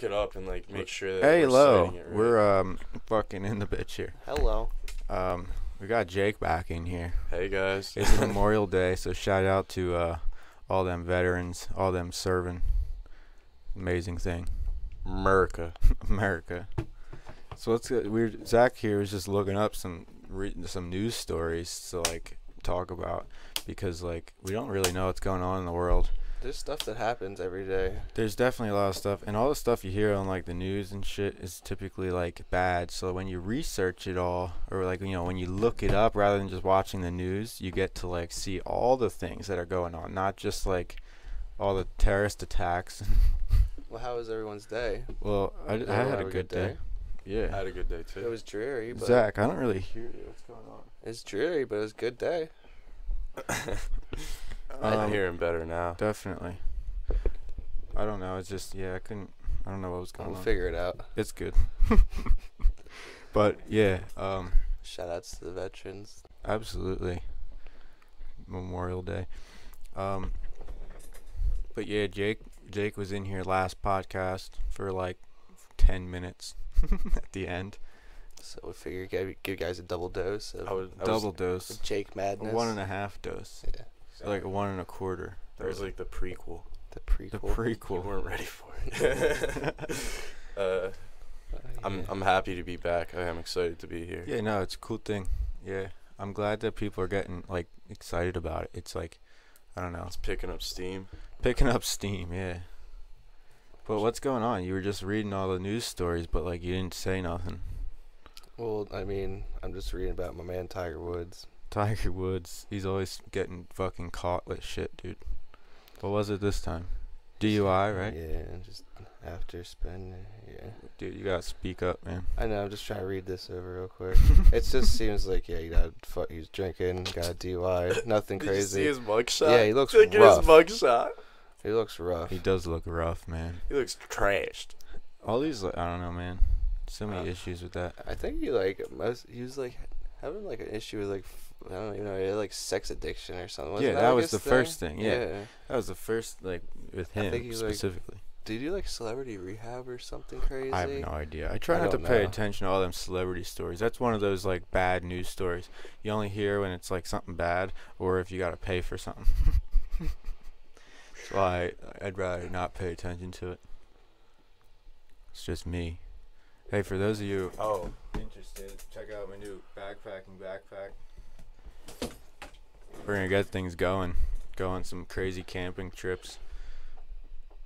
it up and like make sure that Hey, we're hello. citing it right. We're fucking in the bitch here. Hello. We got Jake back in here. Hey guys. It's Memorial Day, so shout out to all them veterans, all them serving. Amazing thing. America. America. So let's get Zach here is just looking up some news stories to like talk about because like we don't really know what's going on in the world. There's stuff that happens every day. There's definitely a lot of stuff, and all the stuff you hear on like the news and shit is typically like bad. So when you research it all, or like when you look it up rather than just watching the news, you get to like see all the things that are going on, not just like all the terrorist attacks. Well, how was everyone's day? Well, I Did had everyone a have good day. I Yeah. had a good day too. It was dreary, but Zach, I don't really hear you. What's going on? it's dreary, but it was a good day. I'm hearing better now. Definitely. I don't know. It's just I don't know what was going We'll on. figure it out. It's good. But yeah, Shout outs to the veterans. absolutely. Memorial Day. But yeah, Jake was in here last podcast for like 10 minutes at the end. So we figure give you guys a double dose of Double dose. Jake madness. 1.5 dose. Yeah. Like 1.25. That was like the prequel. The prequel. The You prequel. weren't ready for it. I'm happy to be back. I am excited to be here. Yeah, no, it's a cool thing. Yeah. I'm glad that people are getting like excited about it. It's like, I don't know. It's picking up steam. Picking up steam, yeah. But what's going on? You were just reading all the news stories, but like you didn't say nothing. Well, I mean, I'm just reading about my man Tiger Woods. Tiger Woods, he's always getting fucking caught with shit, dude. What was it this time? DUI, right? Yeah, and just after spending. Yeah. Dude, you gotta speak up, man. I know. I'm just trying to read this over real quick. It just seems like he was drinking, got a DUI, nothing Did you see crazy. his mugshot? Yeah, he looks Look at rough. his mugshot. He looks rough. He does look rough, man. He looks trashed. All these, like, I don't know, man. So many issues with that. I think he was like having like an issue with like I don't even know, he had like sex addiction or something. Wasn't Yeah, that was his the thing? first thing. Yeah, that was the first, like, with I think him he was, like, specifically. Did he do like celebrity rehab or something crazy? I have no idea. I try I not to don't pay know. attention to all them celebrity stories. That's one of those like bad news stories. You only hear when it's like something bad or if you gotta pay for something. That's why I'd rather not pay attention to it. It's just me. Hey, for those of you interested, check out my new backpacking backpack. We're gonna get things going. Go on some crazy camping trips.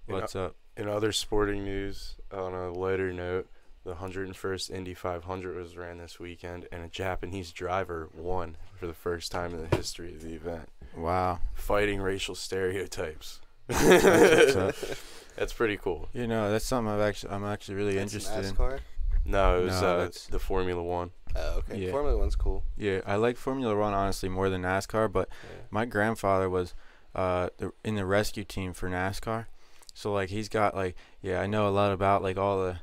What's up? In other sporting news, on a lighter note, the 101st Indy 500 was ran this weekend, and a Japanese driver won for the first time in the history of the event, Wow. fighting racial stereotypes. That's what's up. That's pretty cool. You know, that's something I'm actually really That's interested in. NASCAR? No, it was No, that's- the Formula One. Oh, okay. Yeah. Formula One's cool. Yeah, I like Formula One honestly more than NASCAR, but Yeah. my grandfather was in the rescue team for NASCAR, so like he's got like I know a lot about like all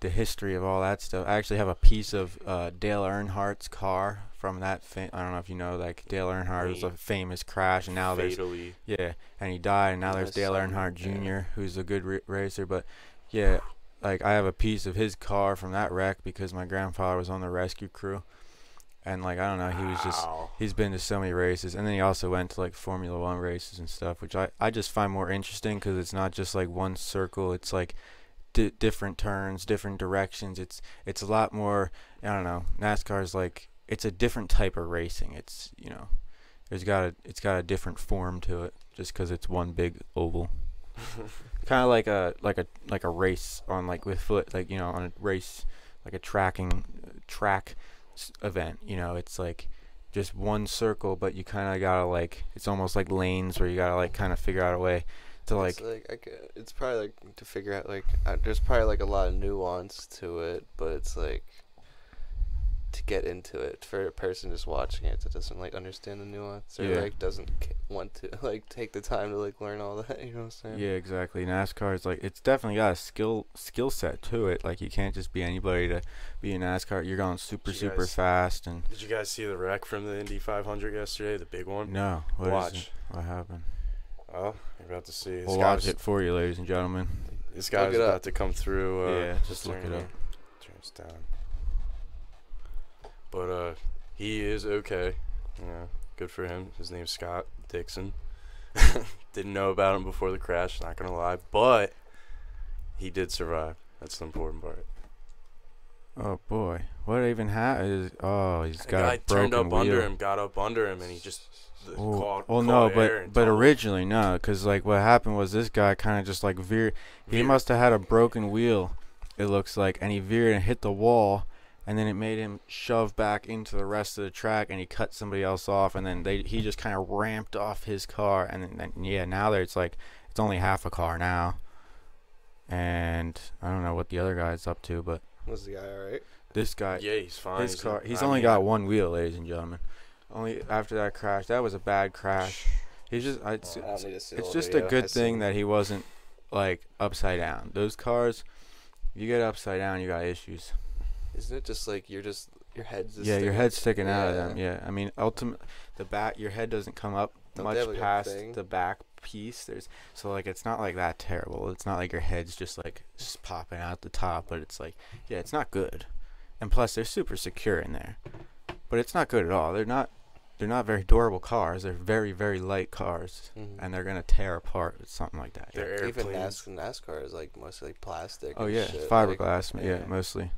the history of all that stuff. I actually have a piece of Dale Earnhardt's car from that. I don't know if you know, like Dale Earnhardt was a famous crash, and now Fatally. and he died, and now Yeah, there's I Dale saw that, Earnhardt yeah. Jr., who's a good racer, but yeah. Like, I have a piece of his car from that wreck because my grandfather was on the rescue crew. And, like, I don't know, Wow. he's been to so many races. And then he also went to, like, Formula One races and stuff, which I just find more interesting because it's not just, like, one circle. It's, like, different turns, different directions. It's a lot more, I don't know, NASCAR is, like, it's a different type of racing. It's, you know, it's got a different form to it just because it's one big oval. Kind of like a race on like with foot, like, you know, on a race, like a track event, you know, it's like just one circle, but you kind of gotta like, it's almost like lanes where you gotta like kind of figure out a way to like, It's probably like to figure out like there's probably like a lot of nuance to it, but it's like to get into it for a person just watching it that doesn't like understand the nuance or like doesn't want to like take the time to like learn all that, you know what I'm saying? Yeah, exactly. NASCAR is like, it's definitely got a skill set to it. Like, you can't just be anybody to be in NASCAR. You're going super fast. And Did you guys see the wreck from the Indy 500 yesterday, the big one? no, what Watch. happened? Oh, you're about to see. We'll watch it for you, ladies and gentlemen. This guy's about to come through. Yeah, just look it up. Turn this down. But he is okay. Yeah, good for him. His name's Scott Dixon. Didn't know about him before the crash, not gonna lie, but he did survive. That's the important part. Oh boy, what even happened? He's got a broken turned up wheel. under him, got up under him, and he just caught no, air but originally no, because like what happened was this guy kind of just like veered. He must have had a broken wheel, it looks like, and he veered and hit the wall, and then it made him shove back into the rest of the track, and he cut somebody else off, and then he just kind of ramped off his car, and then now it's like it's only half a car now, and I don't know what the other guy's up to, but was the guy alright? This guy, yeah, he's fine. His car, he's only got one wheel, ladies and gentlemen. Only after that crash. That was a bad crash. He's just. It's just a good thing that he wasn't like upside down. Those cars, you get upside down, you got issues. Isn't it just like your head's just your head's sticking out of them. Yeah, I mean, your head doesn't come up much past the back piece. So like it's not like that terrible. It's not like your head's just popping out the top, but it's like it's not good. And plus they're super secure in there, but it's not good at all. They're not very durable cars. They're very, very light cars, and they're gonna tear apart with something like that. Even NASCAR is like mostly plastic. Oh yeah, shit. Fiberglass. Yeah, mostly.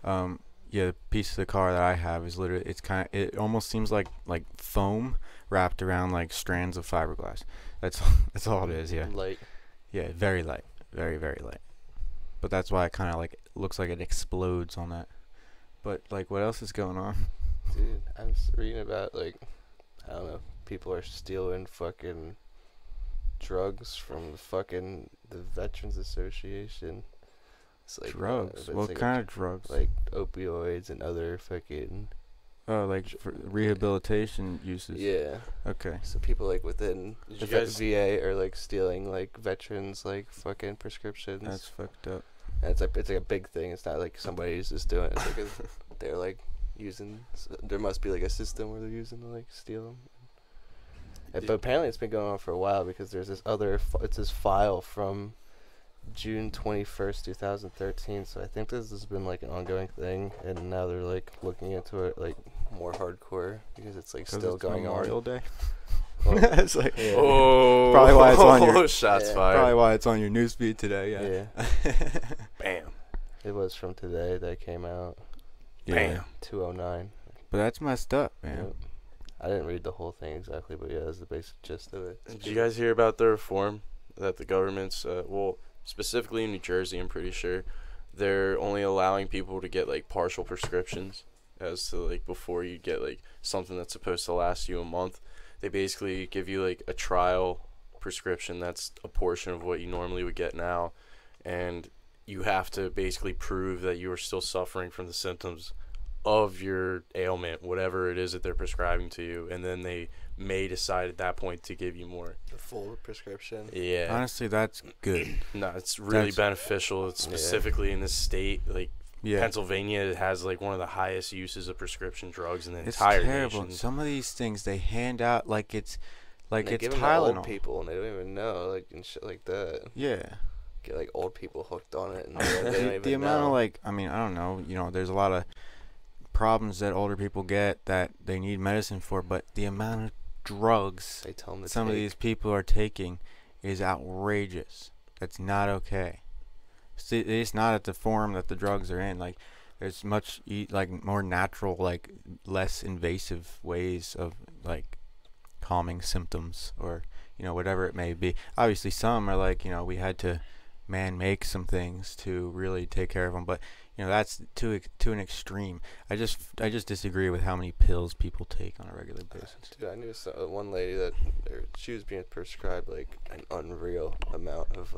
The piece of the car that I have is literally it almost seems like foam wrapped around like strands of fiberglass. That's all it is. Yeah. Light. Yeah, very light, very, very light. But that's why it kind of looks like it explodes on that. But like, what else is going on? Dude, I'm reading about I don't know, people are stealing fucking drugs from the Veterans Association. It's like drugs? What kind of drugs? Like opioids and other fucking. Oh, like for rehabilitation uses. Yeah. Okay. So people within the VA are stealing veterans fucking prescriptions. That's fucked up. And it's like a big thing. It's not like somebody's just doing it. It's they're using. There must be a system where they're using to steal them. But apparently it's been going on for a while because there's this it's this file from June 21st, 2013. So I think this has been an ongoing thing, and now they're looking into it more hardcore because it's still going on. Memorial Day. Well, it's probably why it's on your shots fired. Probably why it's on your newsfeed today. Yeah. Bam. It was from today that came out. Bam. 209. But that's messed up, man. Yep. I didn't read the whole thing exactly, but yeah, that's the basic gist of it. Did you guys hear about the reform that the government's specifically in New Jersey, I'm pretty sure they're only allowing people to get partial prescriptions as to before you get something that's supposed to last you a month. They basically give you a trial prescription that's a portion of what you normally would get now, and you have to basically prove that you are still suffering from the symptoms of your ailment, whatever it is that they're prescribing to you, and then they may decide at that point to give you more. The full prescription. Yeah. Honestly, that's good. No, it's really beneficial. It's specifically in this state, Pennsylvania has one of the highest uses of prescription drugs in the entire terrible. nation. Some of these things they hand out it's it's Tylenol. To old people, and they don't even know and shit like that. Yeah. Get old people hooked on it, and they don't even the amount of I mean, I don't know. There's a lot of problems that older people get that they need medicine for, but the amount of drugs they tell them some of these people are taking is outrageous. That's not okay. It's not at the form that the drugs are in. There's much more natural, less invasive ways of calming symptoms or whatever it may be. Obviously, some are we had to make some things to really take care of them, but that's to an extreme. I just disagree with how many pills people take on a regular basis. Dude, I knew one lady that she was being prescribed an unreal amount of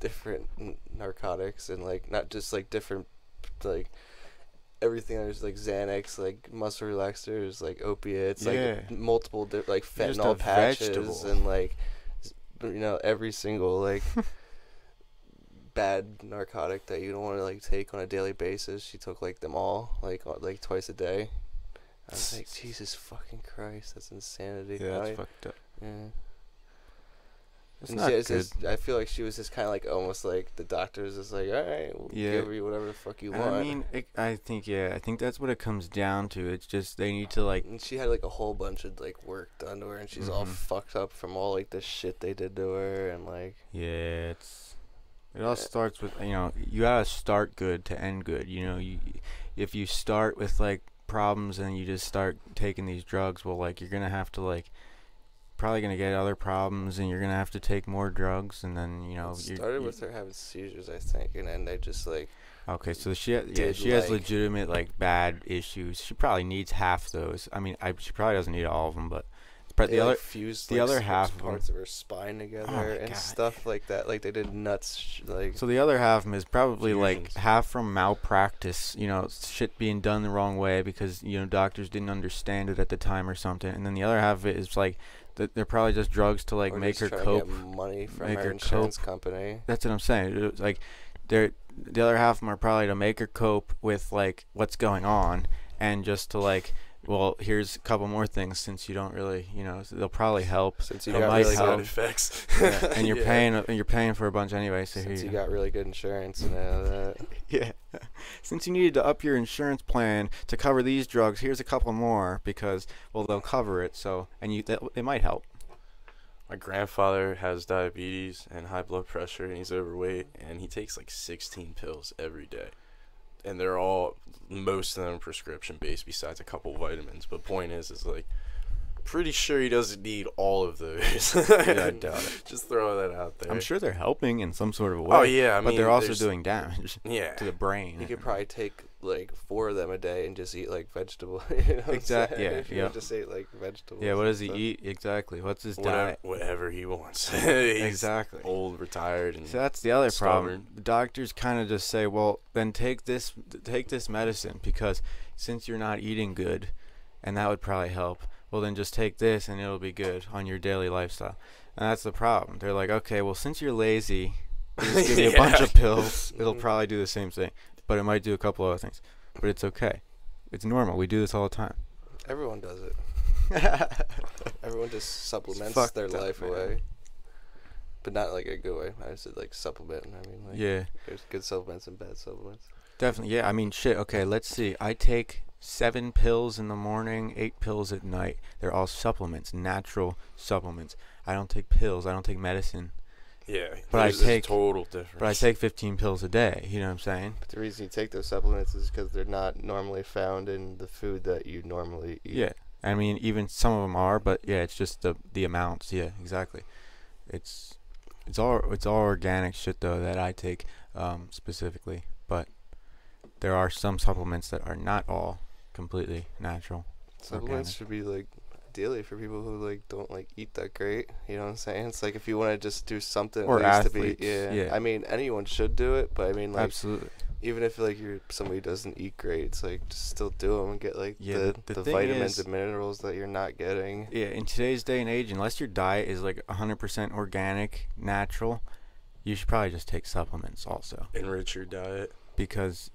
different narcotics and not just different everything. There's Xanax, muscle relaxers, opiates, multiple fentanyl patches, and every single bad narcotic that you don't want to take on a daily basis. She took them all twice a day. I was like, Jesus fucking Christ, that's insanity. Yeah, that's fucked up. Yeah. It's And not it's good. just, I feel like she was just kind of like almost like the doctor's just like, all right, we'll Yeah. give you whatever the fuck you And want. I mean, I think that's what it comes down to. It's just they need to like. And she had like a whole bunch of like work done to her, and she's all fucked up from all like the shit they did to her, and like. Yeah, it all starts with, you gotta start good to end good. If you start with like problems and you just start taking these drugs, well, like you're gonna have to like probably gonna get other problems, and you're gonna have to take more drugs, and then It started with her having seizures, I think, and then they just like. Okay, so she has like- legitimate like bad issues. She probably needs half those. I mean, she probably doesn't need all of them, but They, like, fused the like, other six half of parts of her spine together and God. stuff like that. Like they did nuts. Like so the other half of them is probably like Fusions. half from malpractice, shit being done the wrong way because doctors didn't understand it at the time or something, and then the other half of it is like they're probably just drugs to like or make just her trying to cope. get money from make her her insurance cope. company. That's what I'm saying. It's like the other half of them are probably to make her cope with like what's going on, and just to like, well, here's a couple more things since you don't really, so they'll probably help. Since you They got might really help. good, effects. Yeah, and you're Yeah. paying for a bunch anyway. So since here you got really good insurance and all that. yeah. Since you needed to up your insurance plan to cover these drugs, here's a couple more because well they'll cover it. So it might help. My grandfather has diabetes and high blood pressure, and he's overweight, and he takes like 16 pills every day. And they're most of them prescription based besides a couple vitamins. But point is like, pretty sure he doesn't need all of those. Yeah, I doubt it. Just throw that out there. I'm sure they're helping in some sort of way. Oh, yeah. I mean, but they're also there's- doing damage Yeah. to the brain. You could probably take like 4 of them a day and just eat like vegetable. You know what I'm Exact- saying? yeah, If you yeah. just ate like vegetables. Yeah, what and does he stuff. eat exactly? What's his Whatever, diet? whatever he wants. He's Exactly. old, retired, and So that's the other problem. stubborn. The doctors kind of just say, well, then take this medicine because since you're not eating good, and that would probably help. Well, then just take this and it'll be good on your daily lifestyle. And that's the problem. They're like, okay, well, since you're lazy, we'll just give you a bunch Yeah. of pills. It'll probably do the same thing, but it might do a couple other things. But it's okay. It's normal. We do this all the time. Everyone does it. Everyone just supplements fucked their up, life man. away. But not like a good way. I just said like supplement. I mean, like, Yeah, there's good supplements and bad supplements. definitely. Yeah, I mean, shit. Okay, let's see. I take 7 pills in the morning, 8 pills at night. They're all supplements, natural supplements. I don't take pills. I don't take medicine. Yeah. But I there's this take- total difference. But I take 15 pills a day. You know what I'm saying? But the reason you take those supplements is because they're not normally found in the food that you normally eat. Yeah. I mean, even some of them are, but yeah, it's just the amounts. Yeah, exactly. It's all organic shit though that I take specifically, but there are some supplements that are not all completely natural. Supplements Organic. should be like ideally for people who like don't like eat that great. You know what I'm saying? It's like if you want to just do something Or at least athletes, to be yeah. I mean anyone should do it, but I mean like Absolutely. even if like you're somebody who doesn't eat great, it's like just still do them and get like Yeah, the the thing vitamins is- and minerals that you're not getting. Yeah, in today's day and age, unless your diet is like 100% organic, natural, you should probably just take supplements also. Enrich your diet. Because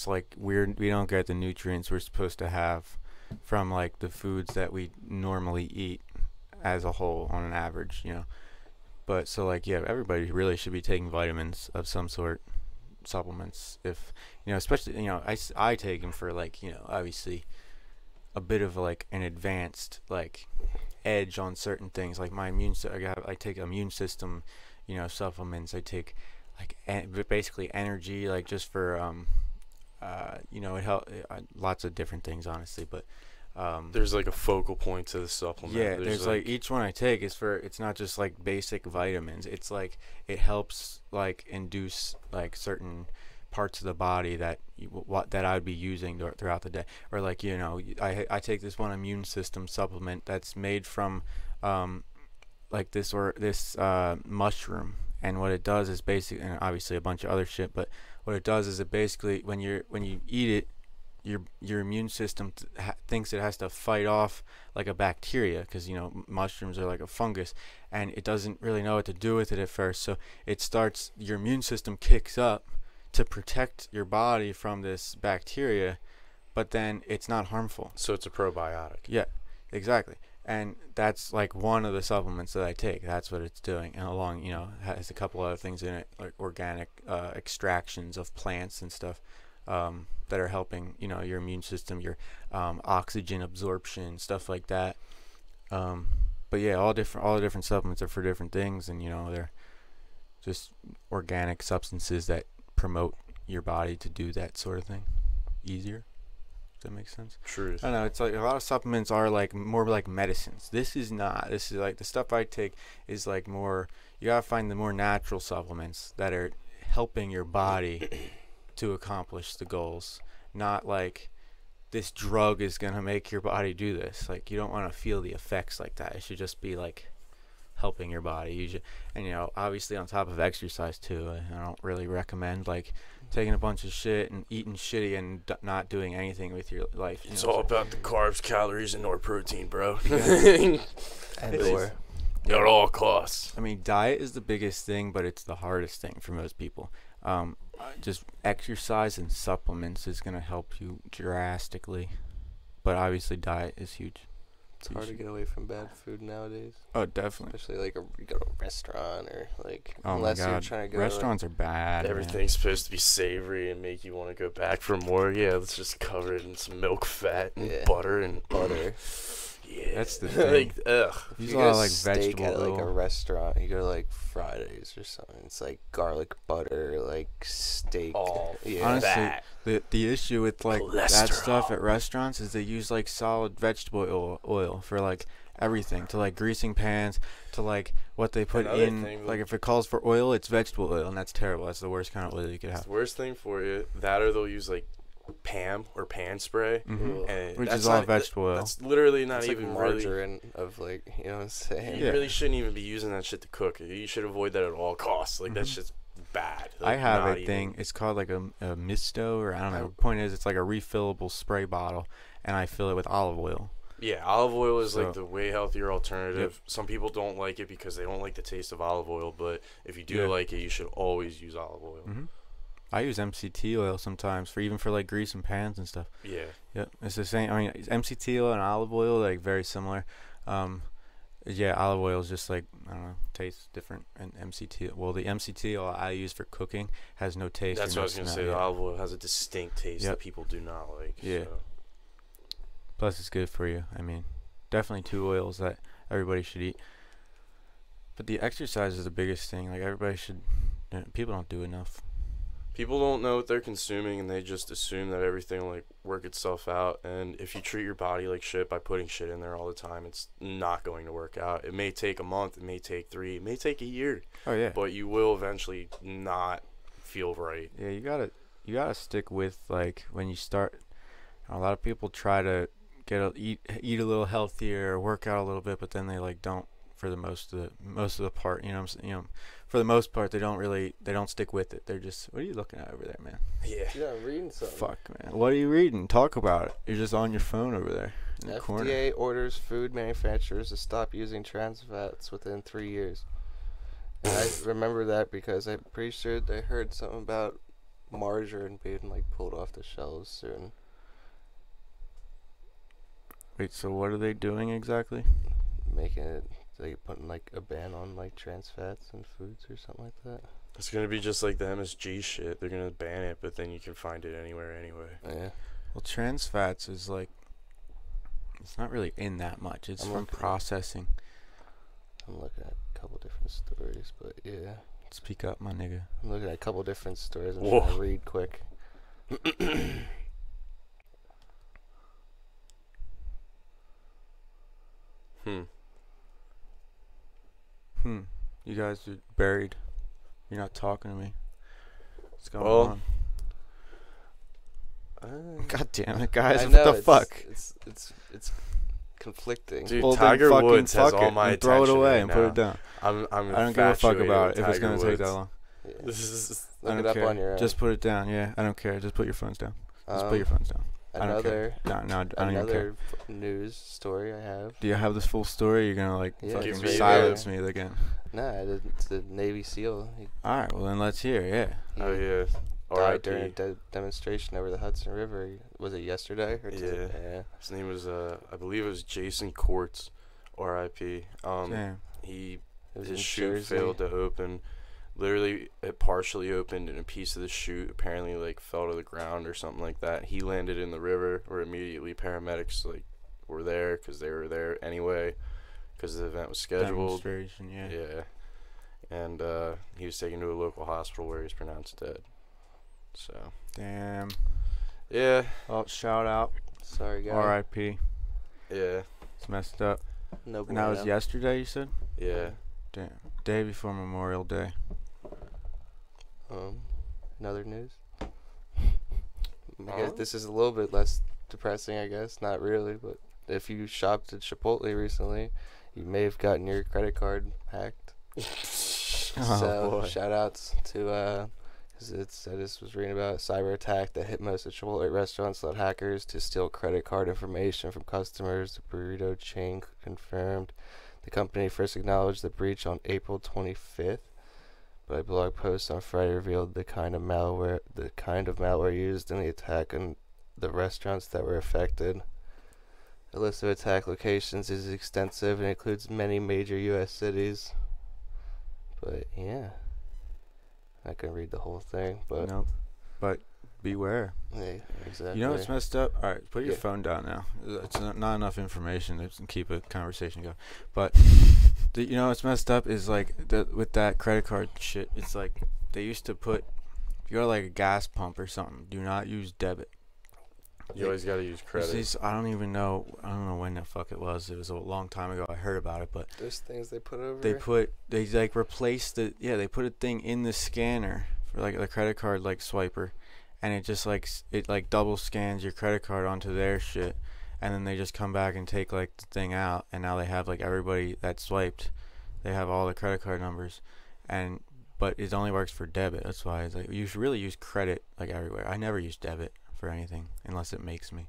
like we don't get the nutrients we're supposed to have from like the foods that we normally eat as a whole on an average, But so like yeah, everybody really should be taking vitamins of some sort, supplements. If especially I take them for like obviously a bit of like an advanced like edge on certain things like my I take immune system, supplements. I take like basically energy like just for it help lots of different things honestly, but There's like a focal point to the supplement. yeah, there's like each one I take is it's not just like basic vitamins. It's like it helps like induce like certain parts of the body that that I would be using throughout the day. Or like I take this one immune system supplement that's made from like this mushroom, and what it does is basically, and obviously a bunch of other shit, but what it does is it basically when you eat it, your immune system thinks it has to fight off like a bacteria, because mushrooms are like a fungus, and it doesn't really know what to do with it at first. So your immune system kicks up to protect your body from this bacteria, but then it's not harmful. So it's a probiotic. Yeah, exactly. And that's like one of the supplements that I take. That's what it's doing, and along, has a couple other things in it, like organic extractions of plants and stuff, that are helping, your immune system, your oxygen absorption, stuff like that. But yeah, all the different supplements are for different things, and they're just organic substances that promote your body to do that sort of thing easier. Does that make sense? True. I know, it's like a lot of supplements are like more like medicines. This is not. This is like the stuff I take is like more. You gotta find the more natural supplements that are helping your body to accomplish the goals. Not like this drug is gonna make your body do this. Like, you don't want to feel the effects like that. It should just be like helping your body. And obviously on top of exercise too. I don't really recommend like taking a bunch of shit and eating shitty and not doing anything with your life. It's all about the carbs, calories, and or protein, bro. And or at all costs. I mean, diet is the biggest thing, but it's the hardest thing for most people. Just exercise and supplements is going to help you drastically. But obviously diet is huge. it's hard to get away from bad food nowadays. Oh, definitely. Especially like you go to a restaurant or like Oh unless my God. you're trying to go Restaurants are bad. Everything's supposed to be savory and make you want to go back for more. Yeah, let's just cover it in some milk fat and Yeah. butter and butter. Yeah, That's the thing. like, ugh. Use If a you lot get of like steak vegetable at like a oil. restaurant, you go to like Fridays or something. It's like garlic butter, like steak. All Yeah. Honestly, that. the issue with like that stuff Cholesterol. at restaurants is they use like solid vegetable oil for like everything, to like greasing pans, to like what they put Another in. thing, Like if it calls for oil, it's vegetable oil, and that's terrible. That's the worst kind of oil you could It's have. the worst thing for you. That or they'll use like Pam or pan spray. Mhm. And Which that's is all not- vegetable oil. That's literally not It's like even really. margarine of like, you know what I'm saying? You Yeah. really shouldn't even be using that shit to cook. You should avoid that at all costs. Like that's Mhm. just bad. I Like, have not a even- thing. It's called like a misto, or I don't know. Oh. The point is, it's like a refillable spray bottle, and I fill it with olive oil. Yeah, olive oil is So- like the way healthier alternative. Some people don't like it because they don't like the taste of olive oil, but if you do Yeah. like it, you should always use olive oil. Mhm. I use MCT oil sometimes for like grease and pans and stuff. Yeah. Yep, it's the same. I mean, MCT oil and olive oil like very similar. Yeah, olive oil is just like, I don't know, tastes different. And the MCT oil I use for cooking has no taste. That's or what I no was going to smell, say. yeah. The olive oil has a distinct taste Yep. that people do not like. Yeah. So. Plus, it's good for you. I mean, definitely two oils that everybody should eat. But the exercise is the biggest thing. Like everybody should. People don't do enough. People don't know what they're consuming, and they just assume that everything will like work itself out. And if you treat your body like shit by putting shit in there all the time, it's not going to work out. It may take a month, it may take 3, it may take a year, Oh yeah. but you will eventually not feel right. Yeah, you gotta stick with, like, when you start. A lot of people try to eat a little healthier, work out a little bit, but then they like don't for the most of the part. You know what I'm saying? For the most part, they don't stick with it. They're just, what are you looking at over there, man? Yeah. Yeah, I'm reading something. Fuck, man. What are you reading? Talk about it. You're just on your phone over there in the corner. FDA orders food manufacturers to stop using trans fats within 3 years. And I remember that because I'm pretty sure they heard something about margarine being like pulled off the shelves soon. Wait, so what are they doing exactly? Making it like putting like a ban on like trans fats in foods or something like that. It's going to be just like the MSG shit. They're going to ban it, but then you can find it anywhere anyway. Yeah. Well, trans fats is like, it's not really in that much. It's I'm from looking. processing. I'm looking at a couple different stories, but yeah. Speak up, my nigga. I'm looking at a couple different stories. I'm Whoa. trying to read quick. You guys are buried. You're not talking to me. What's going Well, on? God damn it, guys. I What know, the fuck? It's conflicting. Dude, Well, then Tiger fucking Woods has fuck all it my and throw it attention away right and put now. it down. I'm I don't give a fuck infatuated about with it if it's Tiger going to take that Woods. long. Yeah. This is Look I it don't up care. on your own. Just put it down. Yeah, I don't care. Just put your phones down. Just put your phones down. I don't care. Another No, I don't even care. another news story I have. Do you have this full story? You're going to, like, Yeah, fucking give me silence the- me again. Nah, it's the Navy SEAL. He Alright, well, then let's hear it, yeah. Oh yeah. died during a R.I.P. demonstration over the Hudson River. Was it yesterday? Or Yeah. Yeah. His name was I believe it was Jason Quartz. R.I.P. Damn. He It was his in chute Jersey. failed to open. Literally, it partially opened, and a piece of the chute apparently like fell to the ground or something like that. He landed in the river, where immediately paramedics like were there because they were there anyway, because the event was scheduled. Demonstration, yeah. Yeah, and he was taken to a local hospital where he was pronounced dead. So Damn. yeah, Well, shout out. Sorry, guys. R.I.P. yeah, It's messed up. No And that was bueno. yesterday, you said? yeah. Damn. Day before Memorial Day. Another news. I guess this is a little bit less depressing, I guess. Not really, but if you shopped at Chipotle recently, you may have gotten your credit card hacked. So, boy. shout outs to, because I just was reading about a cyber attack that hit most of Chipotle restaurants, led hackers to steal credit card information from customers. The burrito chain confirmed. The company first acknowledged the breach on April 25th, but a blog post on Friday revealed the kind of malware used in the attack and the restaurants that were affected. The list of attack locations is extensive and includes many major U.S. cities. But yeah, I can read the whole thing, but Nope. But beware. yeah, exactly. You know what's messed up? All right, put your Yeah. phone down now. It's not enough information to keep a conversation going. But you know what's messed up is like with that credit card shit. It's like they used to put, if you go to like a gas pump or something, do not use debit. You always gotta use credit. I don't even know. I don't know when the fuck it was. It was a long time ago. I heard about it, but There's things they put over. they like replaced they put a thing in the scanner for like the credit card like swiper, and it just like it like double scans your credit card onto their shit, and then they just come back and take like the thing out, and now they have like everybody that swiped, they have all the credit card numbers, but it only works for debit. That's why it's like you should really use credit like everywhere. I never use debit for anything unless it makes me.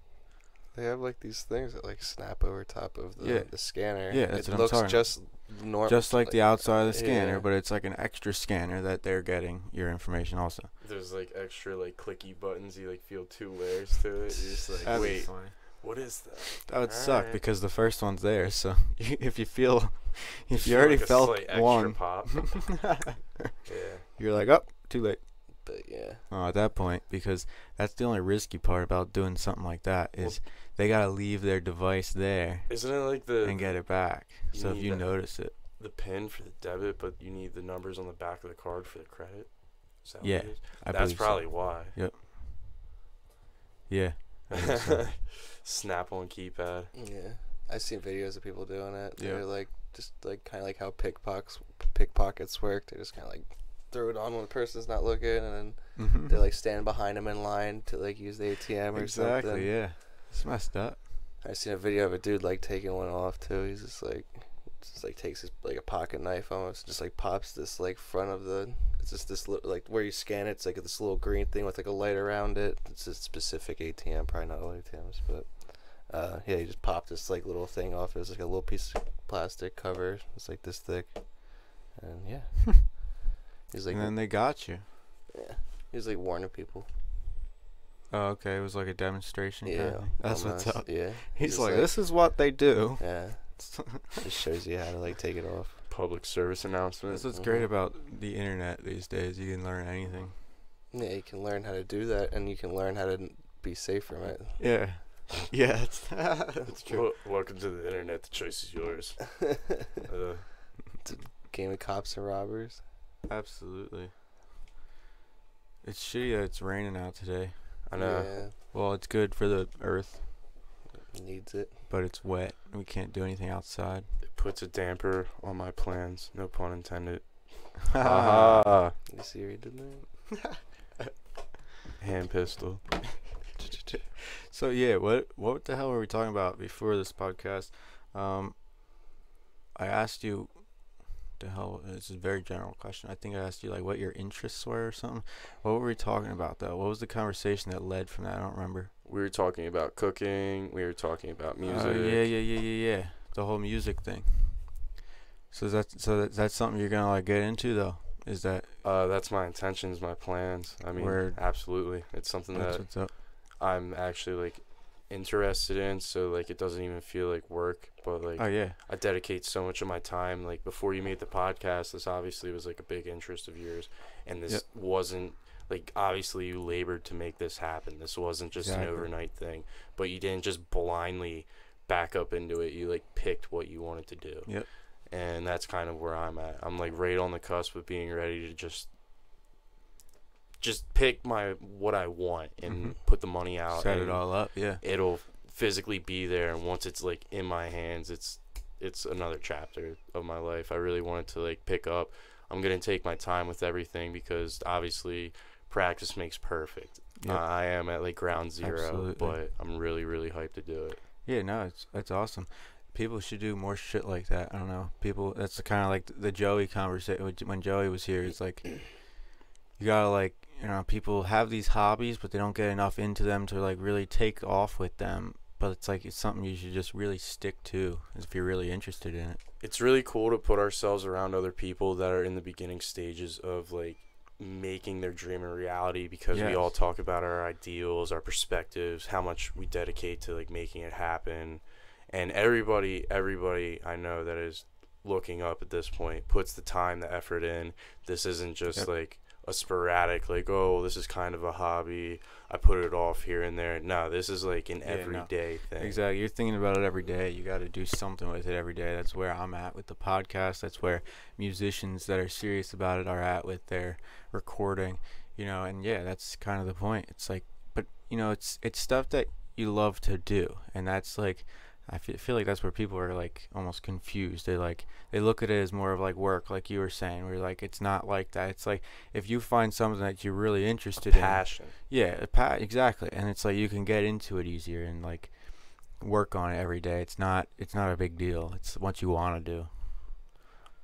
They have like these things that like snap over top of the scanner. Yeah, that's it what I'm looks talking just normal. Just like the outside of the scanner, yeah. but it's like an extra scanner that they're getting your information also. There's like extra like clicky buttons. You like feel two layers to it. You're just like, That'd be wait, funny. what is that? That would suck Alright. because the first one's there. So if you feel, if Just you feel already like a felt slight extra one, pop. Yeah. you're like, oh, too late. But yeah, Oh, at that point, because that's the only risky part about doing something like that is they gotta leave their device there Isn't it like the and get it back. you So if need you that- notice it, the pin for the debit, but you need the numbers on the back of the card for the credit? Is that Yeah, what it is? I That's believe so. probably why. Yeah. I think so. Snap on keypad. yeah. I've seen videos of people doing it. Yeah. They're like just like kind of like how pickpockets work. They just kind of like throw it on when the person's not looking, and then Mhm. they're like standing behind them in line to like use the ATM or Exactly. something. Yeah. It's messed up. I seen a video of a dude like taking one off too. He's just like takes his like a pocket knife almost, just like pops this like front of the. It's just this like where you scan it. It's like this little green thing with like a light around it. It's a specific ATM, probably not all ATMs, but yeah, he just popped this like little thing off. It was like a little piece of plastic cover. It's like this thick, and yeah, he's like, And then they got you. yeah, he's like warning people. Oh, okay. It was like a demonstration. Kind Yeah, of thing. That's almost, what's up. Yeah, He's just like, this is what they do. Yeah, just shows you how to like take it off. Public service announcement. That's what's great about the internet these days. You can learn anything. Yeah, you can learn how to do that, and you can learn how to be safe from it. Yeah. Yeah, that's true. Welcome to the internet. The choice is yours. Game of cops and robbers. Absolutely. It's shitty that it's raining out today. I know. Yeah, Well, it's good for the earth, needs it. but it's wet. We can't do anything outside. It puts a damper on my plans. No pun intended. Haha. Aha. You see what he did there? Hand pistol. So yeah, what the hell were we talking about before this podcast? I asked you, the hell, this is a very general question. I think I asked you like what your interests were or something. What were we talking about though? What was the conversation that led from that? I don't remember. We were talking about cooking. We were talking about music. Yeah. The whole music thing. So that's something you're gonna like get into though? Is that That's my intentions, my plans. I mean, Word. absolutely. It's something that's that what's up? I'm actually like interested in, so like it doesn't even feel like work. But like, Oh yeah. I dedicate so much of my time. Like before you made the podcast, this obviously was like a big interest of yours, and this wasn't like, obviously you labored to make this happen. This wasn't just an overnight thing, but you didn't just blindly back up into it. You like picked what you wanted to do. Yep. And that's kind of where I'm at. I'm like right on the cusp of being ready to just pick what I want and put the money out. Set it all up. Yeah. It'll physically be there, and once it's like in my hands, it's another chapter of my life. I really wanted to like pick up. I'm gonna take my time with everything because obviously practice makes perfect. Yep. I am at like ground zero. Absolutely. But I'm really, really hyped to do it. Yeah, no, it's awesome. People should do more shit like that. I don't know. People, that's kind of like the Joey conversation when Joey was here. It's like you gotta like, you know, people have these hobbies, but they don't get enough into them to like really take off with them. But it's like it's something you should just really stick to if you're really interested in it. It's really cool to put ourselves around other people that are in the beginning stages of like making their dream a reality, because we all talk about our ideals, our perspectives, how much we dedicate to like making it happen. And everybody I know that is looking up at this point puts the time, the effort in. This isn't just like a sporadic, like, oh, this is kind of a hobby, I put it off here and there. No, this is like an everyday thing. Exactly. You're thinking about it every day. You got to do something with it every day. That's where I'm at with the podcast. That's where musicians that are serious about it are at with their recording, you know. And yeah, that's kind of the point. It's like, but you know, it's stuff that you love to do, and that's like, I feel like that's where people are like almost confused. They look at it as more of like work, like you were saying, where like it's not like that. It's like if you find something that you're really interested in, passion. Yeah, exactly. And it's like you can get into it easier and like work on it every day. It's not a big deal. It's what you want to do.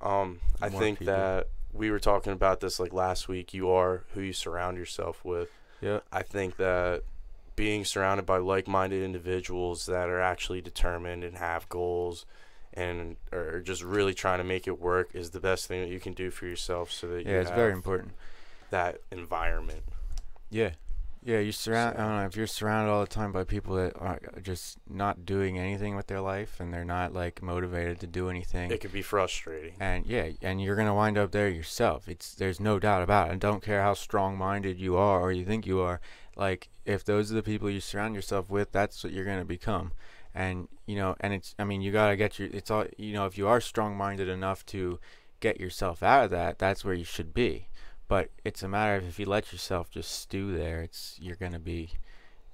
I think that we were talking about this like last week. You are who you surround yourself with. Yeah. I think that being surrounded by like-minded individuals that are actually determined and have goals and are just really trying to make it work is the best thing that you can do for yourself, so that it's very important, that environment. Yeah, you surround. I don't know, if you're surrounded all the time by people that are just not doing anything with their life and they're not like motivated to do anything, it could be frustrating. And and you're gonna wind up there yourself. There's no doubt about it. And don't care how strong-minded you are or you think you are. Like, if those are the people you surround yourself with, that's what you're going to become. And, you know, and it's, I mean, you got to it's all, you know, if you are strong-minded enough to get yourself out of that, that's where you should be. But it's a matter of if you let yourself just stew there, you're going to be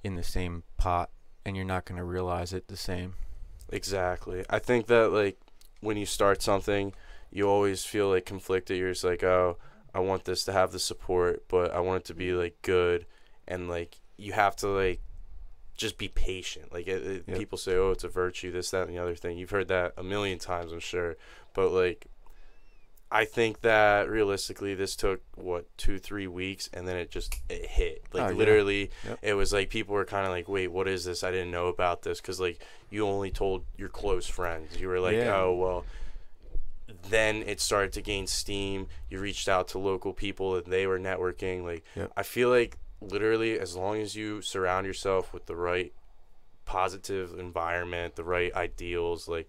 in the same pot and you're not going to realize it the same. Exactly. I think that, like, when you start something, you always feel, like, conflicted. You're just like, oh, I want this to have the support, but I want it to be, like, good. And, like, you have to, like, just be patient. Like, people say, oh, it's a virtue, this, that, and the other thing. You've heard that a million times, I'm sure. But, like, I think that realistically this took, 2-3 weeks, and then it hit. Like, literally, it was like people were kind of like, wait, what is this? I didn't know about this. Because, like, you only told your close friends. You were like, oh, well. Then it started to gain steam. You reached out to local people, and they were networking. Like, I feel like, literally, as long as you surround yourself with the right positive environment, the right ideals, like,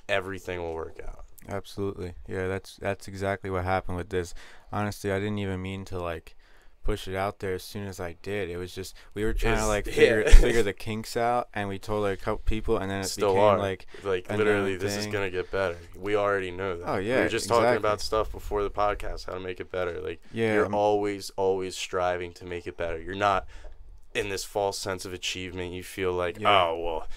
everything will work out. Absolutely. Yeah, that's exactly what happened with this. Honestly, I didn't even mean to like push it out there as soon as I did. It was just we were trying to like figure the kinks out, and we told like a couple people, and then it still became are. like literally this is gonna get better. We already know that. Oh yeah, we were just talking about stuff before the podcast, how to make it better. Like, you're always striving to make it better. You're not in this false sense of achievement. You feel like, oh well,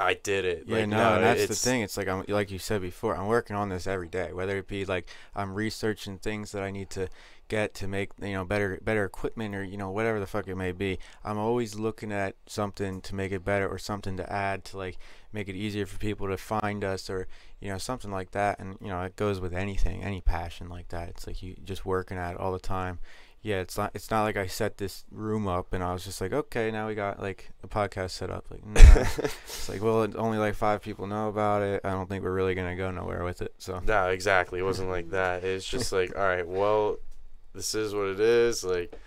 I did it. Yeah, like, no, and that's the thing. It's like, I'm like you said before, I'm working on this every day. Whether it be like I'm researching things that I need to get to make, you know, better equipment, or, you know, whatever the fuck it may be. I'm always looking at something to make it better, or something to add to like make it easier for people to find us, or, you know, something like that. And, you know, it goes with anything, any passion like that. It's like you just working at it all the time. Yeah, it's not like I set this room up and I was just like, okay, now we got like a podcast set up. Like, nah. It's like, well, only like 5 people know about it. I don't think we're really gonna go nowhere with it. So no, exactly. It wasn't like that. It's just like, all right, well, this is what it is. Like,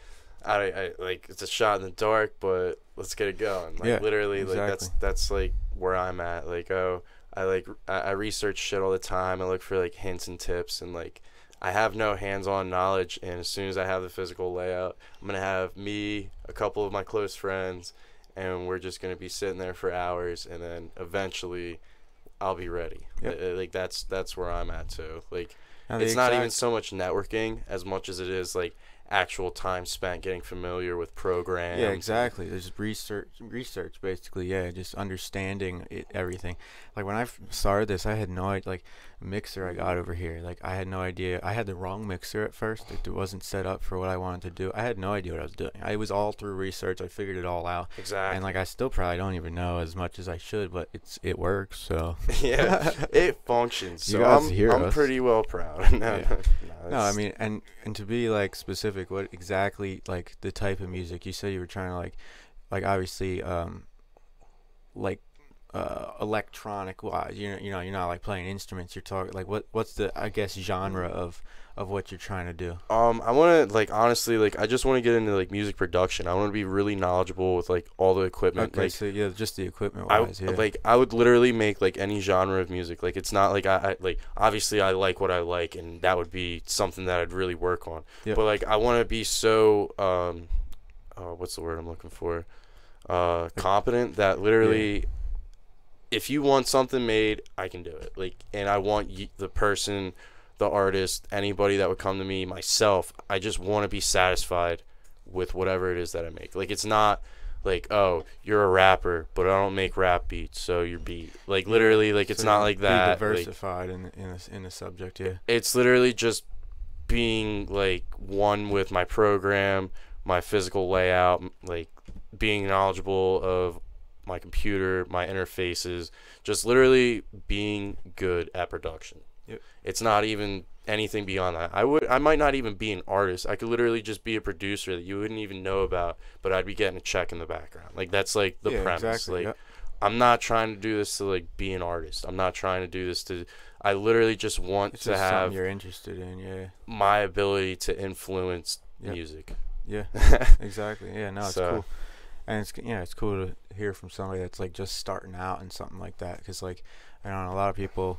I like, it's a shot in the dark, but let's get it going. Like Yeah, literally, like exactly. that's like where I'm at. Like I research shit all the time. I look for like hints and tips, and like I have no hands-on knowledge. And as soon as I have the physical layout, I'm gonna have me, a couple of my close friends, and we're just gonna be sitting there for hours, and then eventually I'll be ready. Yep. Like that's where I'm at too. Like Now, the it's not even exact- so much networking as much as it is like actual time spent getting familiar with programs. Yeah, exactly. There's research basically. Yeah, just understanding everything. Like when I started this, I had no idea. Like mixer I got over here, like I had no idea. I had the wrong mixer at first. It wasn't set up for what I wanted to do. I had no idea what I was doing. I was all through research. I figured it all out. Exactly. And like I still probably don't even know as much as I should, but it works. So yeah, it functions. You So guys hear I'm us. pretty well proud. No, I mean, and to be like specific, what exactly like the type of music you said you were trying to like obviously like electronic wise, you know you're not like playing instruments. You're talking like what's the I guess genre of what you're trying to do. I want to like honestly like I just want to get into like music production. I want to be really knowledgeable with like all the equipment. Okay, like so yeah, just the equipment wise. Yeah. like I would literally make like any genre of music. Like it's not like I like obviously I like what I like, and that would be something that I'd really work on. Yep. But like I want to be so what's the word I'm looking for? Competent that literally if you want something made, I can do it. Like, and I want the person, the artist, anybody that would come to me, myself, I just want to be satisfied with whatever it is that I make. Like, it's not like, oh, you're a rapper, but I don't make rap beats, so you're beat. Like, literally, like, it's So not like that. Be diversified in the subject. Yeah. It's literally just being like one with my program, my physical layout, like being knowledgeable of my computer, my interfaces, just literally being good at production. Yep. It's not even anything beyond that. I might not even be an artist. I could literally just be a producer that you wouldn't even know about, but I'd be getting a check in the background. Like that's like the premise. Exactly. Like I'm not trying to do this to like be an artist. I'm not trying to do this to I literally just want It's to just have something you're interested in. Yeah. my ability to influence Yep. music. Yeah. Exactly. Yeah. No, it's So- cool. And it's cool to hear from somebody that's like just starting out and something like that, because like I don't know, a lot of people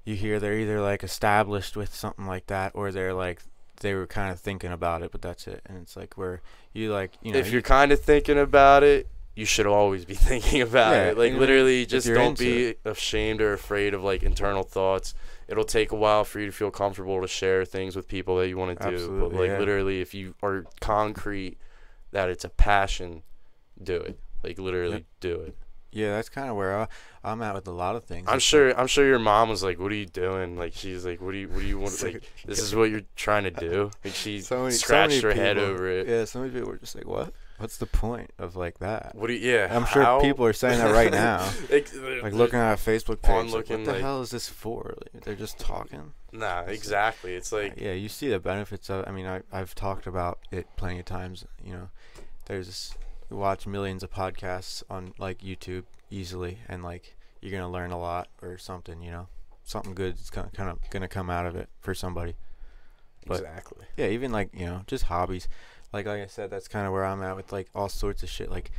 you hear they're either like established with something like that, or they're like they were kind of thinking about it, but that's it. And it's like where you like if you're kind of thinking about it, you should always be thinking about it. Like literally, just don't be ashamed or afraid of like internal thoughts. It'll take a while for you to feel comfortable to share things with people that you want to do. Absolutely, But like literally, if you are concrete that it's a passion, do it. Like literally, do it. Yeah, that's kind of where I'm at with a lot of things. I'm sure your mom was like, "What are you doing?" Like she's like, "What do you want? Like this is what you're trying to do?" Like she scratched her head over it. Yeah, so many people were just like, "What? What's the point of like that?" What do you? Yeah, I'm sure people are saying that right now. like looking at a Facebook page, like, looking, what the like, hell is this for? Like, they're just talking. Nah, exactly. It's like yeah, you see the benefits of. I mean, I've talked about it plenty of times. You know, you watch millions of podcasts on like YouTube easily, and like you're gonna learn a lot or something. You know, something good is kind of gonna come out of it for somebody. But, exactly. Yeah, even like just hobbies. Like I said, that's kind of where I'm at with like all sorts of shit, like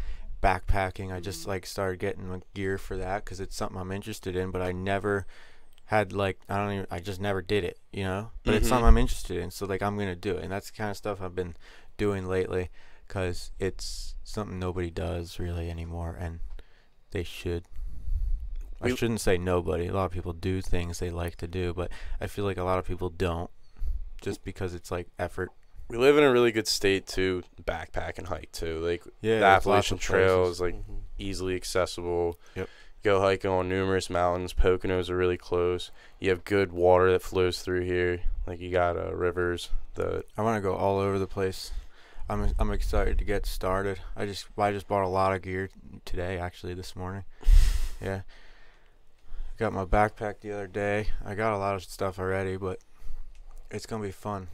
backpacking. I just like started getting like, gear for that because it's something I'm interested in, but I never had like I just never did it, But it's something I'm interested in, so like I'm gonna do it, and that's the kind of stuff I've been doing lately because it's something nobody does really anymore, and they should. I shouldn't say nobody. A lot of people do things they like to do, but I feel like a lot of people don't, just because it's like effort. We live in a really good state to backpack and hike too. Like Yeah, the Appalachian Trail is like easily accessible. Yep. Go hiking on numerous mountains. Poconos are really close. You have good water that flows through here. Like you got rivers. I want to go all over the place. I'm excited to get started. I just bought a lot of gear today, actually this morning. Yeah. Got my backpack the other day. I got a lot of stuff already, but it's gonna be fun.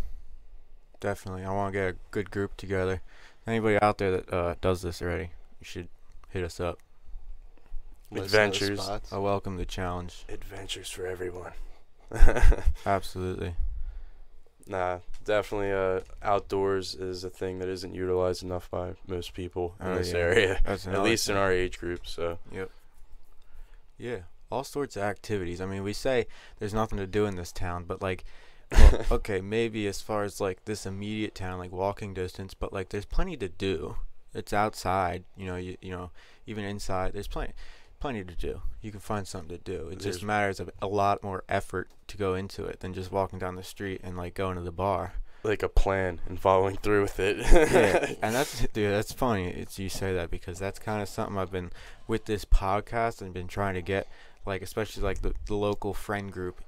Definitely. I want to get a good group together. Anybody out there that does this already, you should hit us up. Adventures. I welcome the challenge. Adventures for everyone. Absolutely. Nah, definitely. Outdoors is a thing that isn't utilized enough by most people in this area, That's at least in our age group. So. Yep. Yeah. All sorts of activities. I mean, we say there's nothing to do in this town, but like, well, okay, maybe as far as like this immediate town, like walking distance, but like there's plenty to do. It's outside, you know, even inside, there's plenty to do. You can find something to do. It just matters of a lot more effort to go into it than just walking down the street and like going to the bar. Like a plan and following through with it. Yeah, and that's funny. It's you say that because that's kind of something I've been with this podcast and been trying to get, like especially like the local friend group,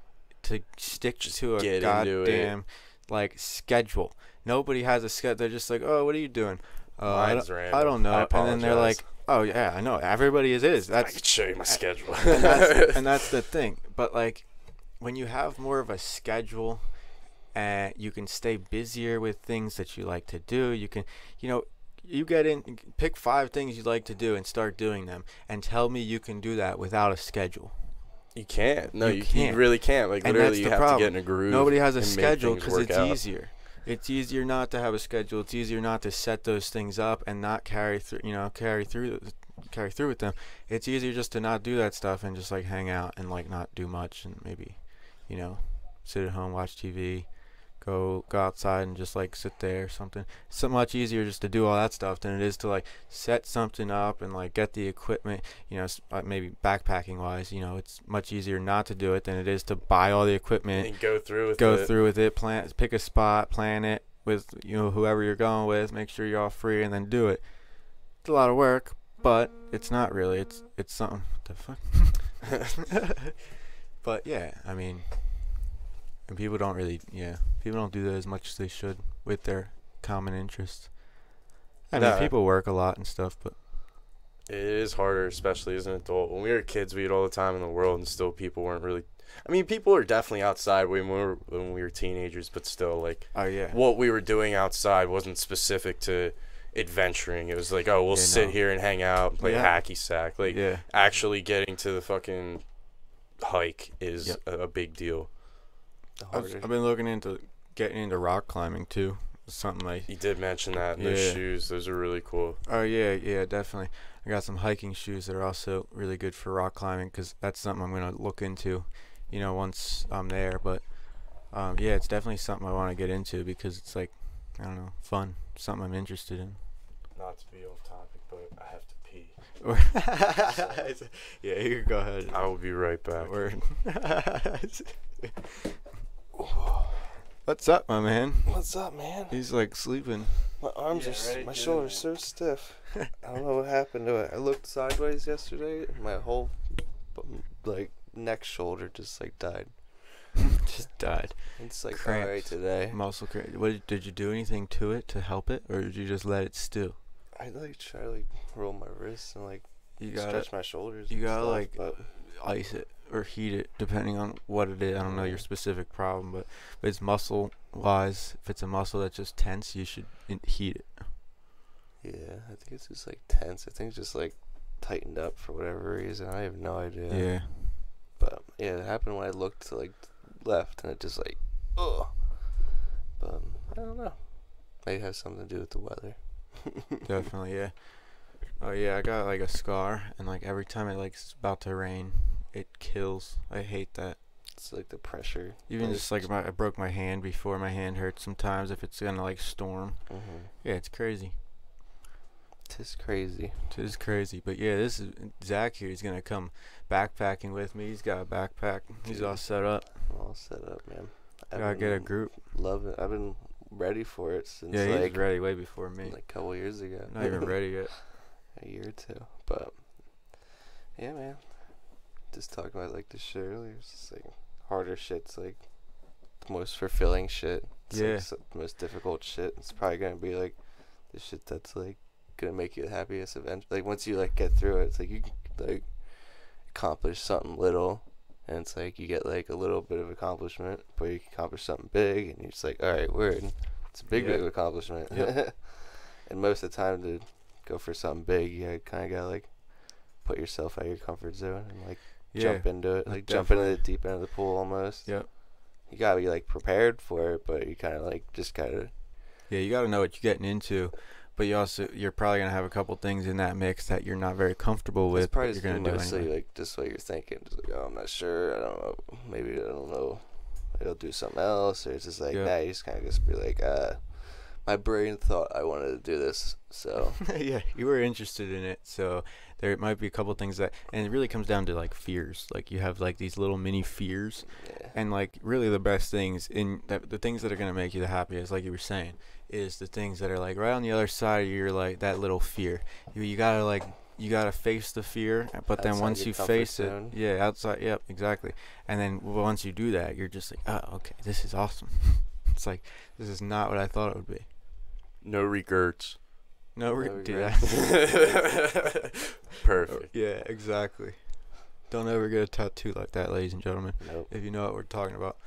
to stick to a goddamn like schedule. Nobody has a schedule. They're just like, oh, what are you doing? I don't know. And then they're like, oh yeah, I know. Everybody is. I can show you my schedule. and that's the thing. But like, when you have more of a schedule, and you can stay busier with things that you like to do, you can, you get in, pick 5 things you like to do and start doing them, and tell me you can do that without a schedule. You can't. No, you really can't. Like, literally, you have to get in a groove. Nobody has a schedule because it's easier. It's easier not to have a schedule. It's easier not to set those things up and not carry through with them. It's easier just to not do that stuff and just like hang out and like not do much and maybe, sit at home, watch TV, go outside and just like sit there or something. It's so much easier just to do all that stuff than it is to like set something up and like get the equipment, maybe backpacking wise, it's much easier not to do it than it is to buy all the equipment and go through with it, pick a spot, plan it with whoever you're going with, make sure you're all free, and then do it. It's a lot of work, but it's not really. It's something. What the fuck? But yeah, I mean, and people don't do that as much as they should with their common interests. I mean, people work a lot and stuff, but it is harder, especially as an adult. When we were kids, we had all the time in the world, and still people weren't really. I mean, people are definitely outside when we were teenagers, but still, like, what we were doing outside wasn't specific to adventuring. It was like, oh, we'll sit here and hang out and play hacky sack. Like, actually getting to the fucking hike is a big deal. I've been looking into getting into rock climbing too. Something like you did mention that. Those shoes, those are really cool. Oh yeah, definitely. I got some hiking shoes that are also really good for rock climbing because that's something I'm gonna look into, once I'm there. But it's definitely something I want to get into because it's like, I don't know, fun, something I'm interested in. Not to be off topic, but I have to pee. Yeah, you can go ahead. I will be right back. Word. What's up, my man? What's up, man? He's like sleeping. My arms my shoulders so stiff. I don't know what happened to it. I looked sideways yesterday, and my whole like neck shoulder just like died. Just died. It's like cramps. Alright today. Muscle cramp. What did you do anything to it to help it, or did you just let it stew? I like try to like roll my wrists and like stretch my shoulders. You gotta ice it or heat it depending on what it is. I don't know your specific problem, but if it's muscle wise, if it's a muscle that's just tense, you should heat it. Yeah, I think it's just like tense. I think it's just like tightened up for whatever reason. I have no idea. Yeah. But yeah, it happened when I looked to like left and it just like ugh. But I don't know. Maybe it has something to do with the weather. Definitely, yeah. Oh yeah, I got like a scar, and like every time it like it's about to rain, it kills. I hate that. It's like the pressure. Even just like I broke my hand before. My hand hurts sometimes if it's gonna like storm. Mm-hmm. Yeah, it's crazy. Tis crazy. But yeah, this is Zach here. He's gonna come backpacking with me. He's got a backpack. He's all set up. I'm all set up, man. Gotta get a group. Love it. I've been ready for it since he's ready way before me. Like a couple years ago. Not even ready yet. A year or two, but yeah, man. Just talking about like this shit earlier. It's just like harder shit's like the most fulfilling shit. It's like the most difficult shit. It's probably gonna be like the shit that's like gonna make you the happiest eventually. Like once you like get through it, it's like you like accomplish something little, and it's like you get like a little bit of accomplishment, but you can accomplish something big, and you're just like, all right, word. It's a big accomplishment. Yep. And most of the time to go for something big, you kind of gotta like put yourself out of your comfort zone and like jump into it, like jump into the deep end of the pool almost. Yep. you gotta be like prepared for it, but you kind of like just gotta. Yeah, you got to know what you're getting into, but you're probably gonna have a couple things in that mix that you're not very comfortable with. It's probably but you're gonna do mostly anyway. like just what you're thinking. Just like, oh, I'm not sure. I don't know. Maybe I don't know. It'll do something else, or it's just like, nah. You just kind of just be like, my brain thought I wanted to do this, so. Yeah, you were interested in it, so there might be a couple things that, and it really comes down to like fears. Like you have like these little mini fears, Yeah. and like really the best things in the things that are gonna make you the happiest, like you were saying, is the things that are like right on the other side of your like that little fear. You gotta face the fear, but then Outside once your you comfort face zone. it, yeah, outside, yep, exactly. And then once you do that, you're just like, oh, okay, this is awesome. It's like this is not what I thought it would be. No regrets. No, No regrets. Perfect. Yeah, exactly. Don't ever get a tattoo like that, ladies and gentlemen. Nope. If you know what we're talking about.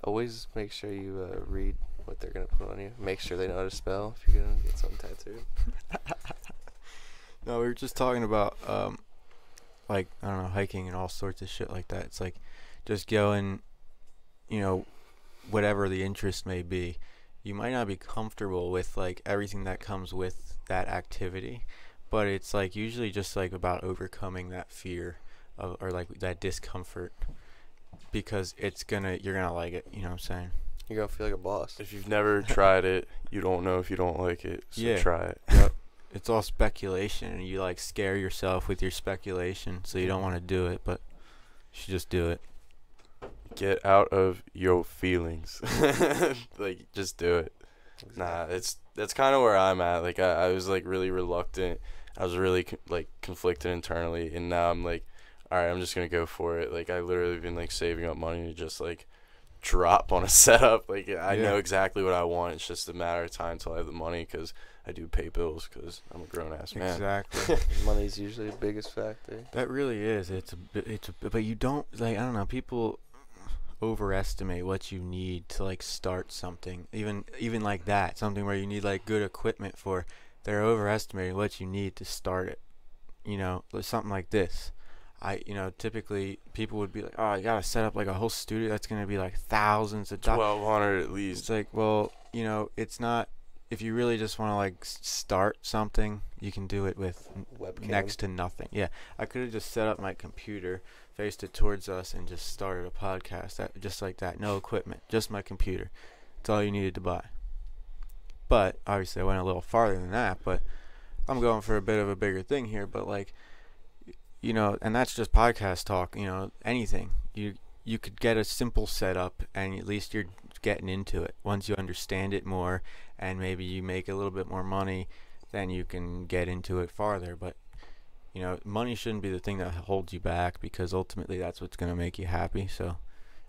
Always make sure you read what they're gonna put on you. Make sure they know how to spell if you're gonna get something tattooed. No, we were just talking about like I don't know, hiking and all sorts of shit like that. It's like just going, whatever the interest may be. You might not be comfortable with like everything that comes with that activity, but it's like usually just like about overcoming that fear of, or like that discomfort, because you're gonna like it. You know what I'm saying? You're gonna feel like a boss. If you've never tried it, you don't know if you don't like it. So Yeah. try it. Yep. It's all speculation, and you like scare yourself with your speculation, so you don't want to do it, but you should just do it. Get out of your feelings. Like, just do it. Nah, that's kind of where I'm at. Like, I was like really reluctant. I was really conflicted internally, and now I'm like, all right, I'm just gonna go for it. Like, I literally been like saving up money to just like drop on a setup. Like, I know exactly what I want. It's just a matter of time till I have the money, because I do pay bills, because I'm a grown ass man. Exactly. Money's usually the biggest factor. That really is. But you don't like. I don't know. People overestimate what you need to like start something. Even like that, something where you need like good equipment for. They're overestimating what you need to start it. Something like this. Typically people would be like, oh, you gotta set up like a whole studio. That's gonna be like thousands of dollars. 1,200 at least. It's like, well, it's not. If you really just want to like start something, you can do it with Webcam. next to nothing. Yeah, I could have just set up my computer, faced it towards us, and just started a podcast. Just like that, no equipment, just my computer. That's all you needed to buy. But obviously, I went a little farther than that. But I'm going for a bit of a bigger thing here. But like, and that's just podcast talk. Anything you could get a simple setup, and at least you're getting into it. Once you understand it more, and maybe you make a little bit more money, then you can get into it farther. But money shouldn't be the thing that holds you back, because ultimately that's what's going to make you happy. So,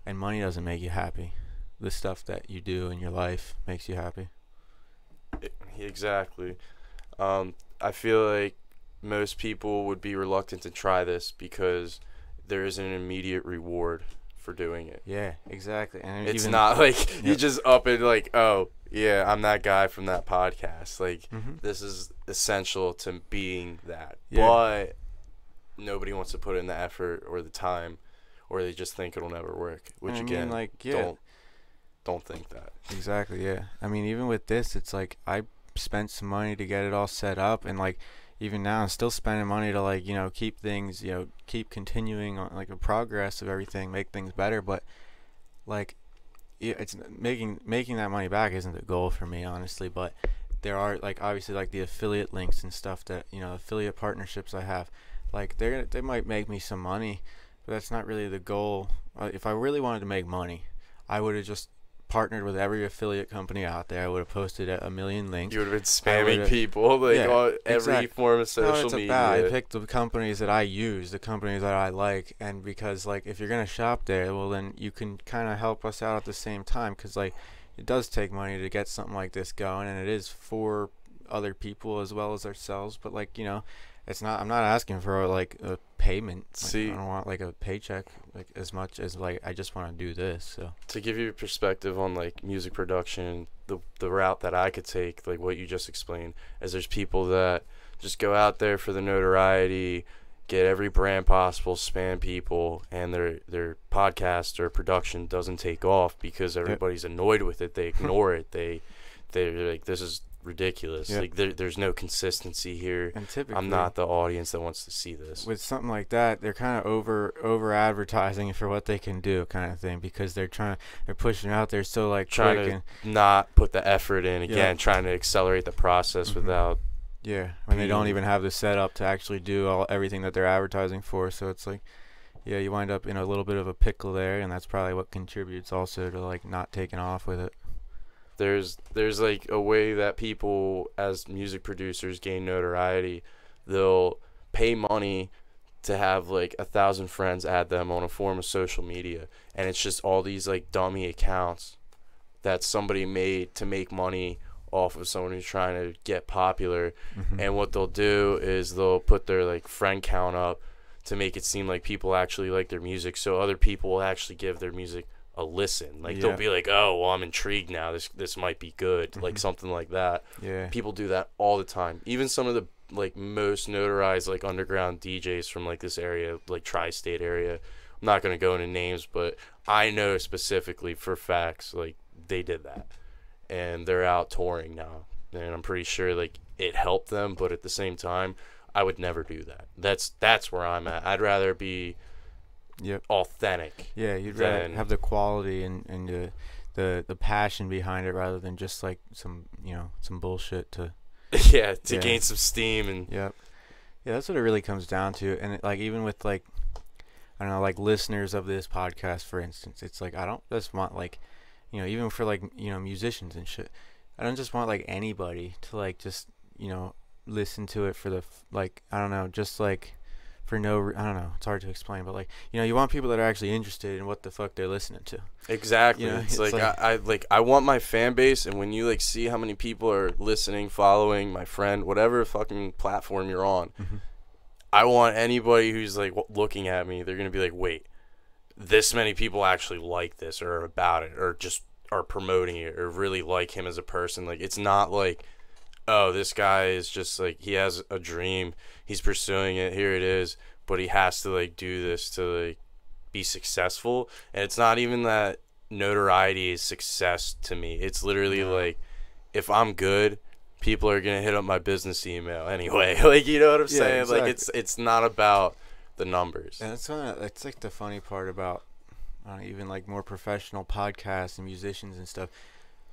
and money doesn't make you happy. The stuff that you do in your life makes you happy. Exactly. I feel like most people would be reluctant to try this because there isn't an immediate reward for doing it. Yeah, exactly. And It's not like you just up and like, oh yeah, I'm that guy from that podcast. Like, this is essential to being that. Yeah. But nobody wants to put in the effort or the time, or they just think it'll never work. Which again, don't think that. Exactly. Yeah. I mean, even with this, it's like I spent some money to get it all set up, and like even now I'm still spending money to like keep things keep continuing on like the progress of everything, make things better. But like it's making that money back isn't the goal for me, honestly. But there are like obviously like the affiliate links and stuff that affiliate partnerships I have, like they might make me some money, but that's not really the goal. If I really wanted to make money, I would have just partnered with every affiliate company out there. I would have posted a million links. You would have been spamming people like on every form of social media. I picked the companies that I use, the companies that I like, and because like if you're gonna shop there, well then you can kind of help us out at the same time, because like it does take money to get something like this going, and it is for other people as well as ourselves. But like it's not. I'm not asking for like a payment. Like, See, I don't want like a paycheck like as much as like I just want to do this. So to give you a perspective on like music production, the route that I could take, like what you just explained, is there's people that just go out there for the notoriety, get every brand possible, spam people, and their podcast or production doesn't take off because everybody's annoyed with it. They ignore it. They're like, this is ridiculous. Like there's no consistency here. And typically, I'm not the audience that wants to see this. With something like that, they're kind of over advertising for what they can do, kind of thing, because they're pushing out there so like trying quick to and not put the effort in again, trying to accelerate the process without. Yeah, when they don't even have the setup to actually do everything that they're advertising for. So it's like, yeah, you wind up in a little bit of a pickle there, and that's probably what contributes also to like not taking off with it. There's like a way that people as music producers gain notoriety. They'll pay money to have like 1,000 friends add them on a form of social media, and it's just all these like dummy accounts that somebody made to make money off of someone who's trying to get popular. And what they'll do is they'll put their like friend count up to make it seem like people actually like their music, so other people will actually give their music a listen. Like they'll be like, oh well, I'm intrigued now, this might be good, like something like that. People do that all the time. Even some of the like most notarized like underground DJs from like this area, like tri-state area, I'm not going to go into names, but I know specifically for facts like they did that, and they're out touring now, and I'm pretty sure like it helped them, but at the same time I would never do that. That's where I'm at. I'd rather be authentic. Yeah, you'd rather have the quality and the passion behind it rather than just like some bullshit to gain some steam. And yeah, that's what it really comes down to. And like even with like, I don't know, like listeners of this podcast, for instance, it's like I don't just want like, even for like musicians and shit, I don't just want like anybody to like just listen to it for the like, I don't know, just like for no I don't know, it's hard to explain, but like you want people that are actually interested in what the fuck they're listening to. Exactly. It's like I want my fan base, and when you like see how many people are listening, following my friend, whatever fucking platform you're on, I want anybody who's like looking at me, they're gonna be like, wait, this many people actually like this or are about it or just are promoting it or really like him as a person. Like it's not like, oh, this guy is just like, he has a dream, he's pursuing it, here it is, but he has to like do this to like be successful. And it's not even that notoriety is success to me. It's literally like, if I'm good, people are gonna hit up my business email anyway. Like, you know what I'm saying? Exactly. Like it's not about the numbers. And it's like the funny part about even like more professional podcasts and musicians and stuff.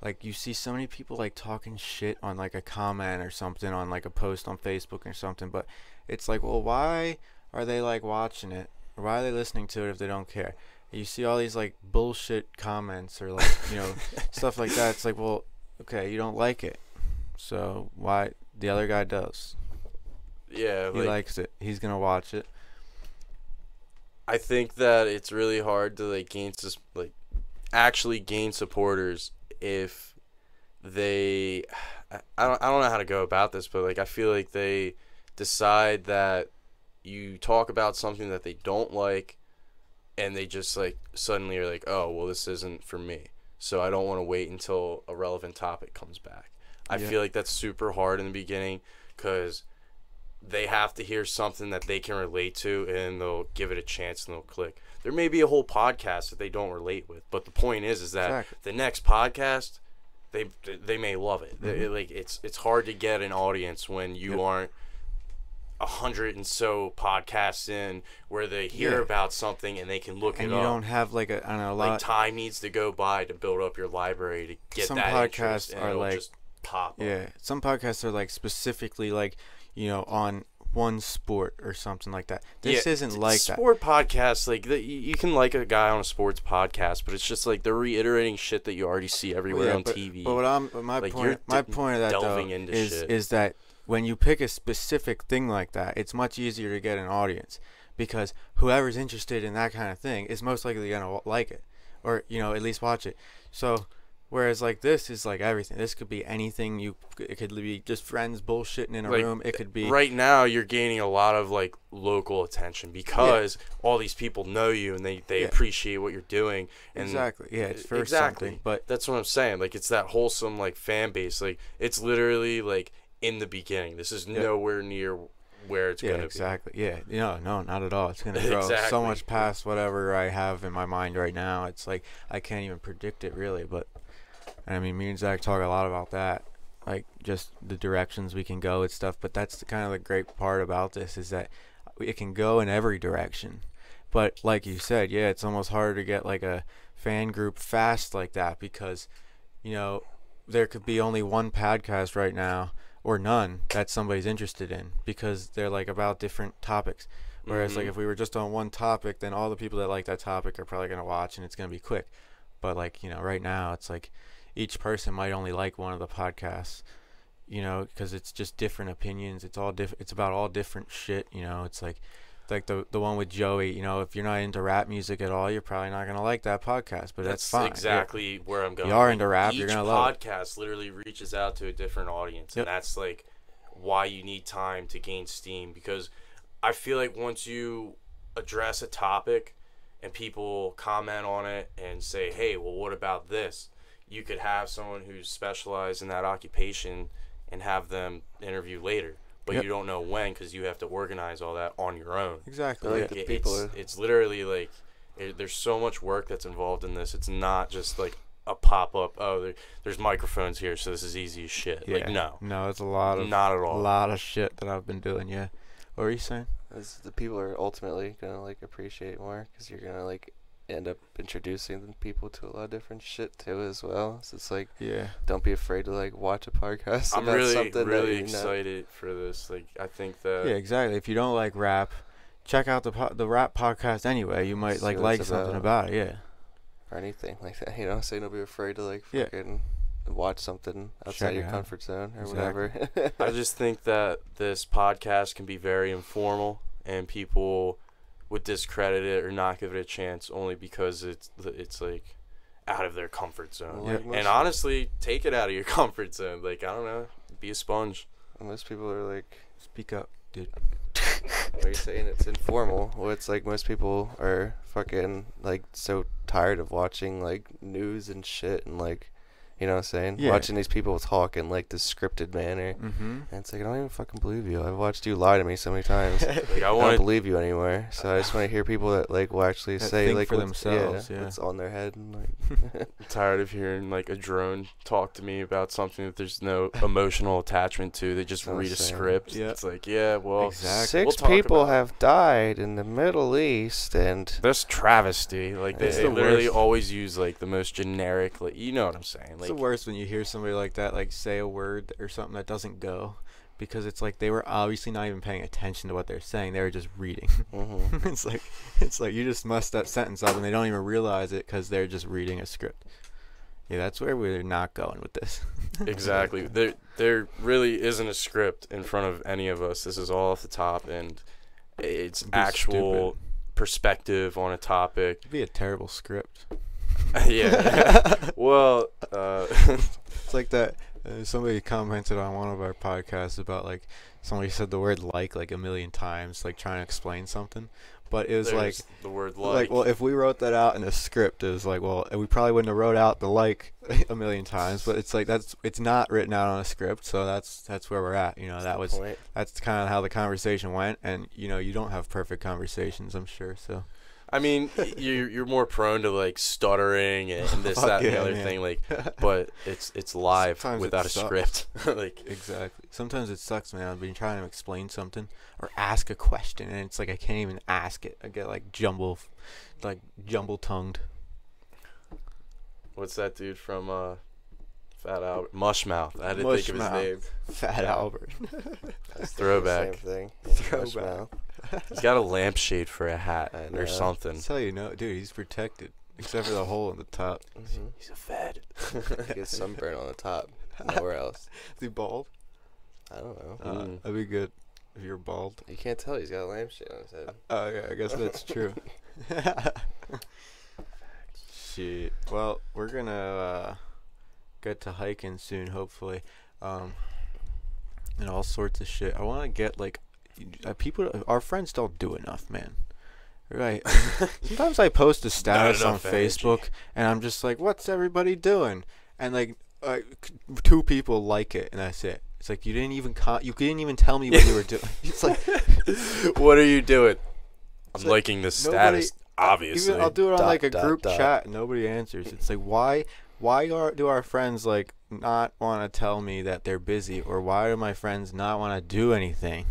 Like you see so many people like talking shit on like a comment or something on like a post on Facebook or something, but it's like, well, why are they like watching it, or why are they listening to it if they don't care? And you see all these like bullshit comments or like stuff like that. It's like, well, okay, you don't like it, so why the other guy does? Yeah, he likes it, he's gonna watch it. I think that it's really hard to like actually gain supporters if they, I don't know how to go about this, but like I feel like they decide that you talk about something that they don't like, and they just like suddenly are like, oh well, this isn't for me, so I don't want to wait until a relevant topic comes back. I feel like that's super hard in the beginning because they have to hear something that they can relate to, and they'll give it a chance and they'll click. There may be a whole podcast that they don't relate with, but the point is that the next podcast, they may love it. It's hard to get an audience when you aren't 100 and so podcasts in where they hear about something and they can look it up. And you don't have like a, I don't know, a lot. Like time needs to go by to build up your library to get some that podcasts interest, and are like just pop up. Yeah, some podcasts are like specifically like on one sport or something like that. This isn't like that. Sport podcasts, like you can like a guy on a sports podcast, but it's just like they're reiterating shit that you already see everywhere on TV. But my point of that though is that when you pick a specific thing like that, it's much easier to get an audience because whoever's interested in that kind of thing is most likely gonna like it, or at least watch it. So. Whereas like this is like everything. This could be anything. It could be just friends bullshitting in a room. It could be right now you're gaining a lot of like local attention because all these people know you and they appreciate what you're doing. And exactly. Yeah, it's for something. But that's what I'm saying. Like it's that wholesome like fan base. Like it's literally like in the beginning. This is nowhere near where it's Yeah, gonna exactly. Yeah, no, not at all. It's gonna grow so Exactly. much past whatever I have in my mind right now. It's like I can't even predict it really. But I mean, me and Zach talk a lot about that, like just the directions we can go and stuff. But that's kind of the great part about this is that it can go in every direction. But like you said, yeah, it's almost harder to get like a fan group fast like that because, there could be only one podcast right now or none that somebody's interested in because they're like about different topics. Whereas like if we were just on one topic, then all the people that like that topic are probably going to watch and it's going to be quick. But like, right now it's like each person might only like one of the podcasts, because it's just different opinions. It's all different. It's about all different shit. It's like the one with Joey. If you're not into rap music at all, you're probably not gonna like that podcast. But that's fine. Exactly where I'm going. You are into rap, you're gonna love it. Each podcast literally reaches out to a different audience, and that's like why you need time to gain steam. Because I feel like once you address a topic and people comment on it and say, "Hey, well, what about this?" You could have someone who's specialized in that occupation and have them interview later. But you don't know when because you have to organize all that on your own. Exactly. Like it's literally like there's so much work that's involved in this. It's not just like a pop-up, there's microphones here, so this is easy as shit. Yeah. Like, no. No, it's a lot of... Not at all. A lot of shit that I've been doing, yeah. What were you saying? The people are ultimately going to, like, appreciate more because you're going to, like, end up introducing the people to a lot of different shit, too, as well. So it's like, don't be afraid to, like, watch a podcast. I'm really excited for this. Like, I think that... Yeah, exactly. If you don't like rap, check out the rap podcast anyway. You might, like something about it, yeah. Or anything like that, so don't be afraid to, like, fucking watch something outside your comfort zone or whatever. I just think that this podcast can be very informal, and people would discredit it or not give it a chance only because it's like out of their comfort zone. Well, and honestly, take it out of your comfort zone. Like, I don't know, be a sponge. Most people are like, speak up, dude. What are you saying? It's informal. Well, it's like most people are fucking like so tired of watching like news and shit and like, you know what I'm saying? Yeah. Watching these people talk in like this scripted manner. Mm-hmm. And it's like, I don't even fucking believe you. I've watched you lie to me so many times. Like, I don't believe you anymore. So I just want to hear people that like will actually say think like for themselves, what's on their head and like. I'm tired of hearing like a drone talk to me about something that there's no emotional attachment to. They just read a script. Yeah. It's like, yeah, well, exactly. Six people have died in the Middle East, and that's travesty. Like they the literally worst. always use like the most generic, like, you know what I'm saying? It's Like, the worst when you hear somebody like that like say a word or something that doesn't go, because it's like they were obviously not even paying attention to what they're saying. They were just reading. mm-hmm. it's like you just messed that sentence up and they don't even realize it because they're just reading a script. Yeah, that's where we're not going with this. Exactly. There really isn't a script in front of any of us. This is all off the top, and it's actual perspective on a topic. It'd be a terrible script. Yeah. Well, it's like that. Somebody commented on one of our podcasts about like somebody said the word like a million times, like trying to explain something. But it was like the word like. Well, if we wrote that out in a script, it was like, well, we probably wouldn't have wrote out the like a million times. But it's like it's not written out on a script, so that's where we're at. That's kind of how the conversation went, and you don't have perfect conversations, I'm sure. So. I mean, you're more prone to like stuttering and this, that, and the other thing. Like, but it's live Sometimes without a script. Like, exactly. Sometimes it sucks, man. I've been trying to explain something or ask a question, and it's like I can't even ask it. I get like jumble tongued. What's that dude from Fat Albert? Mushmouth. I didn't think of his name. Fat Albert. That's throwback. Same thing. Throwback. He's got a lampshade for a hat or something. That's how you know, dude. He's protected, except for the hole in the top. Mm-hmm. He's a fed. He gets sunburn on the top. Nowhere else. Is he bald? I don't know. That'd be good if you're bald. You can't tell. He's got a lampshade on his head. Oh yeah, I guess that's true. Shit. Well, we're gonna get to hiking soon, hopefully, and all sorts of shit. I want to get like. Our friends don't do enough, man. Right. Sometimes I post a status on Facebook and I'm just like, what's everybody doing? And like 2 people like it and that's it. It's like you didn't even tell me what you were doing. It's like, what are you doing? I'm like, liking this status. Obviously, even I'll do it on like a group dot. chat and nobody answers. It's like, why do our friends like not want to tell me that they're busy, or why do my friends not want to do anything?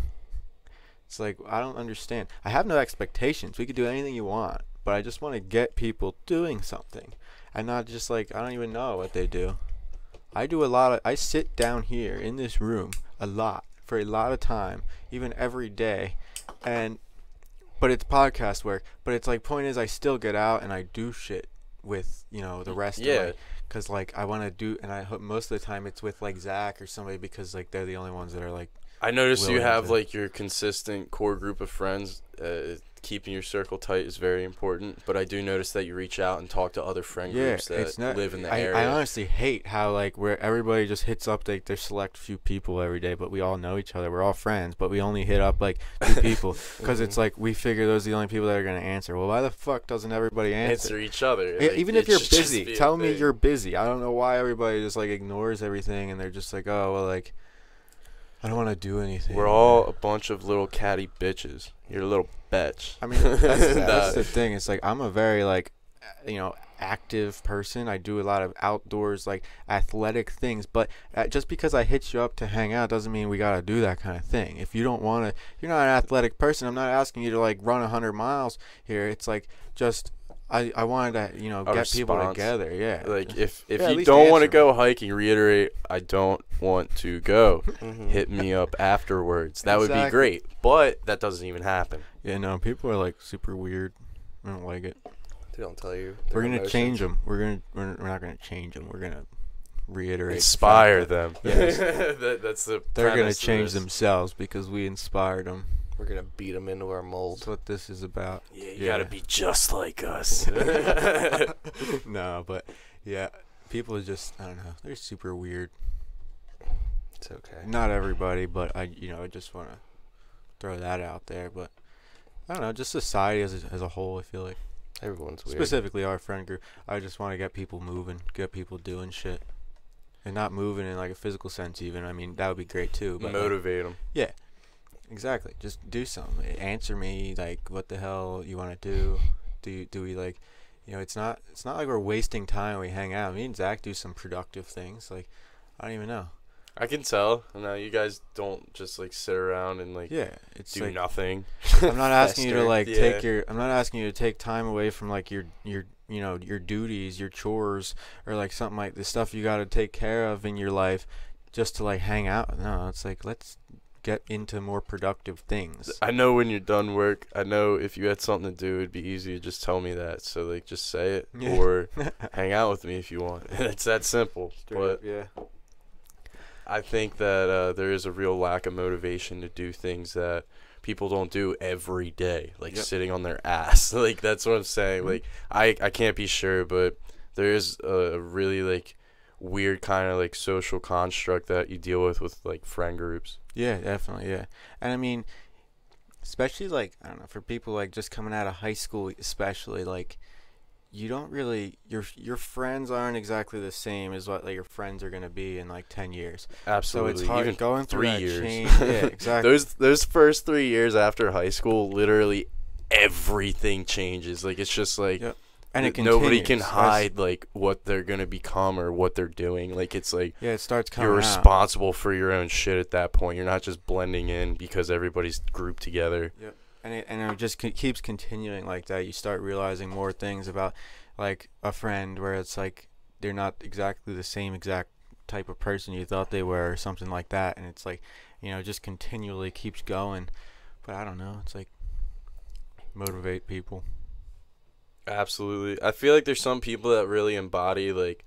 It's like, I don't understand. I have no expectations. We could do anything you want, but I just want to get people doing something, and not just like, I don't even know what they do. I sit down here in this room a lot for a lot of time, even every day, but it's podcast work. But it's like, point is, I still get out and I do shit with, the rest of it. Because, like, I want to do, and I hope most of the time it's with, like, Zach or somebody, because, like, they're the only ones that are, like, I noticed you have to, like your consistent core group of friends. Keeping your circle tight is very important, but I do notice that you reach out and talk to other friend groups that live in the area. I honestly hate how, like, where everybody just hits up like their select few people every day, but we all know each other. We're all friends, but we only hit up like 2 people because it's like we figure those are the only people that are gonna answer. Well, why the fuck doesn't everybody answer each other? Like, even if you're busy, tell me you're busy. I don't know why everybody just like ignores everything and they're just like, oh well, like, I don't want to do anything. We're all a bunch of little catty bitches. You're a little bitch. I mean, that's the thing. It's like, I'm a very, like, active person. I do a lot of outdoors, like, athletic things. But just because I hit you up to hang out doesn't mean we got to do that kind of thing. If you don't want to, you're not an athletic person. I'm not asking you to, like, run 100 miles here. It's like, just... I wanted to, get people together, yeah. Like, if you don't want to go hiking, reiterate, I don't want to go. Hit me up afterwards. That would be great, but that doesn't even happen. Yeah, no, people are, like, super weird. I don't like it. They don't tell you. We're going to change them. We're not going to change them. We're going to reiterate. Inspire them. Yes. That's the They're going to change themselves because we inspired them. We're going to beat them into our mold. That's what this is about. Yeah, you got to be just like us. No, but, yeah, people are just, I don't know, they're super weird. It's okay. Not everybody, but I just want to throw that out there. But, I don't know, just society as a whole, I feel like. Everyone's weird. Specifically our friend group. I just want to get people moving, get people doing shit. And not moving in, like, a physical sense even. I mean, that would be great, too. But motivate them. Yeah. Exactly. Just do something. Answer me, like, what the hell you want to do. Do we, like, it's not like we're wasting time when we hang out. Me and Zach do some productive things. Like, I don't even know. I can tell. Now you guys don't just, like, sit around and, like, it's do like, nothing. I'm not asking you to, like, I'm not asking you to take time away from, like, your duties, your chores, or, like, something like the stuff you got to take care of in your life just to, like, hang out. No, it's like, let's get into more productive things. I know when you're done work. I know if you had something to do, it'd be easy to just tell me that. So, like, just say it or hang out with me if you want. It's that simple. But I think that there is a real lack of motivation to do things that people don't do every day, like sitting on their ass. Like, that's what I'm saying. Like, I can't be sure, but there is a really, like, weird kind of, like, social construct that you deal with like, friend groups. Yeah, definitely, yeah. And I mean, especially, like, I don't know, for people, like, just coming out of high school, especially, like, you don't really, your friends aren't exactly the same as what, like, your friends are going to be in, like, 10 years. Absolutely. So it's hard even going through 3 that years. change. Yeah, exactly. Those first 3 years after high school, literally everything changes. Like, it's just like... Yep. And it nobody can hide, like, what they're gonna become or what they're doing. Like, it's like, it starts coming you're out. responsible for your own shit at that point. You're not just blending in because everybody's grouped together. Yep. And it just keeps continuing like that. You start realizing more things about, like, a friend where it's like they're not exactly the same exact type of person you thought they were or something like that. And it's like, just continually keeps going. But I don't know. It's like, motivate people. Absolutely. I feel like there's some people that really embody, like,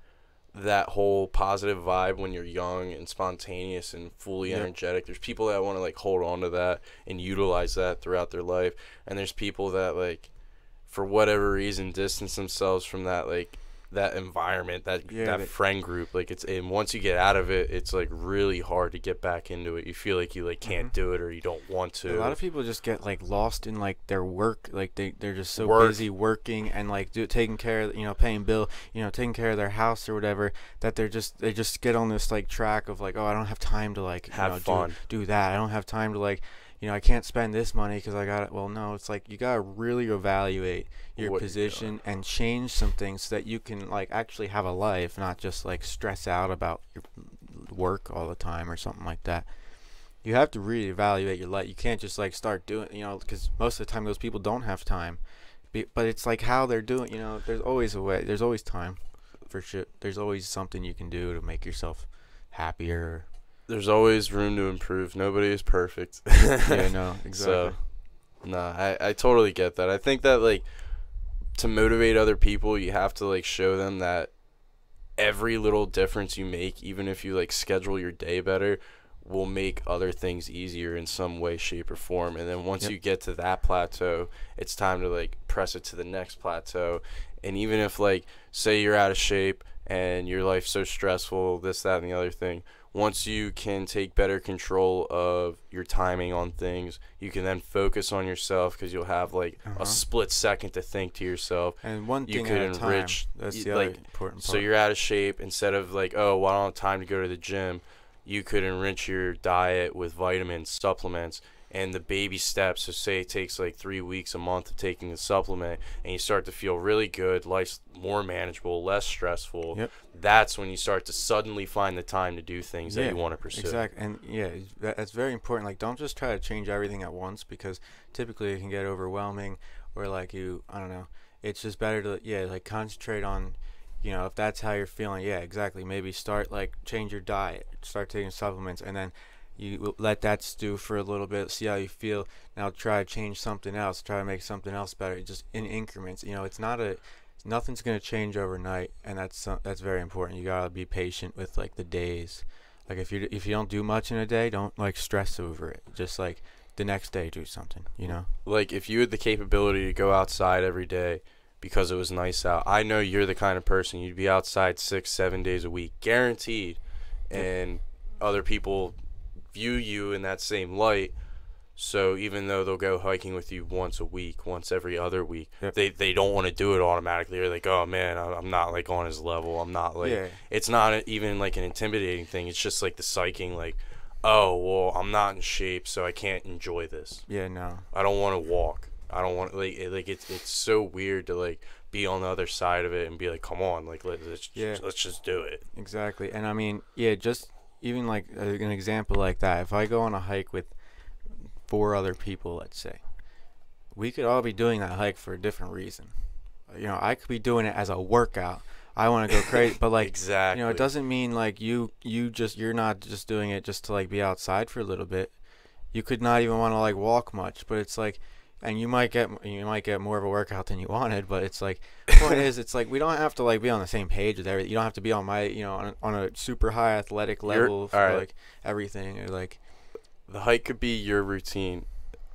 that whole positive vibe when you're young and spontaneous and fully energetic. There's people that want to, like, hold on to that and utilize that throughout their life. And there's people that, like, for whatever reason, distance themselves from that, like, that environment, that Yeah, that friend group. Like and once you get out of it, it's like really hard to get back into it. You feel like you like can't do it or you don't want to. A lot of people just get like lost in like their work, like they're just so Work. busy working and like taking care of, paying bill, taking care of their house or whatever, that they just get on this like track of like, oh, I don't have time to like have fun, do that. I don't have time to like, I can't spend this money because I got it. Well, no, it's like you gotta really evaluate your position and change some things so that you can like actually have a life, not just like stress out about your work all the time or something like that. You have to really evaluate your life. You can't just like start doing, because most of the time those people don't have time. But it's like how they're doing, there's always a way. There's always time for shit. There's always something you can do to make yourself happier. There's always room to improve. Nobody is perfect. Yeah, no, exactly. So, I totally get that. I think that, like, to motivate other people, you have to, like, show them that every little difference you make, even if you, like, schedule your day better, will make other things easier in some way, shape, or form. And then once you get to that plateau, it's time to, like, press it to the next plateau. And even if, like, say you're out of shape and your life's so stressful, this, that, and the other thing, once you can take better control of your timing on things, you can then focus on yourself because you'll have like a split second to think to yourself. And one thing you could at a time. enrich. That's the other important part. So you're out of shape. Instead of like, oh, well, I don't have time to go to the gym, you could enrich your diet with vitamins, supplements, and the baby steps. So say it takes like 3 weeks, a month of taking the supplement, and you start to feel really good, life's more manageable, less stressful. Yep. That's when you start to suddenly find the time to do things that you want to pursue. Exactly. And that's very important. Like, don't just try to change everything at once, because typically it can get overwhelming, or like I don't know. It's just better to like concentrate on, if that's how you're feeling. Yeah, exactly. Maybe change your diet, start taking supplements, and then you let that stew for a little bit, see how you feel. Now try to change something else, try to make something else better, just in increments. Nothing's going to change overnight, and that's very important. You got to be patient with like the days. Like if you don't do much in a day, don't like stress over it. Just like the next day do something, Like if you had the capability to go outside every day because it was nice out, I know you're the kind of person you'd be outside 6-7 days a week, guaranteed. And other people view you in that same light, so even though they'll go hiking with you once a week, once every other week, they don't want to do it automatically. They're like, oh man, I'm not like on his level. I'm not like it's not even like an intimidating thing. It's just like the psyching, like, oh well, I'm not in shape, so I can't enjoy this. Yeah, no, I don't want to walk. I don't want it's so weird to like be on the other side of it and be like, come on, like let's just do it. Exactly. And I mean, just even like an example like that, if I go on a hike with 4 other people, let's say, we could all be doing that hike for a different reason. I could be doing it as a workout. I want to go crazy, but like exactly. It doesn't mean like you're not just doing it just to like be outside for a little bit. You could not even want to like walk much, but it's like, and you might get more of a workout than you wanted, but it's like, the point is, it's like we don't have to like be on the same page with everything. You don't have to be on my on a super high athletic level for like everything, or like the hike could be your routine,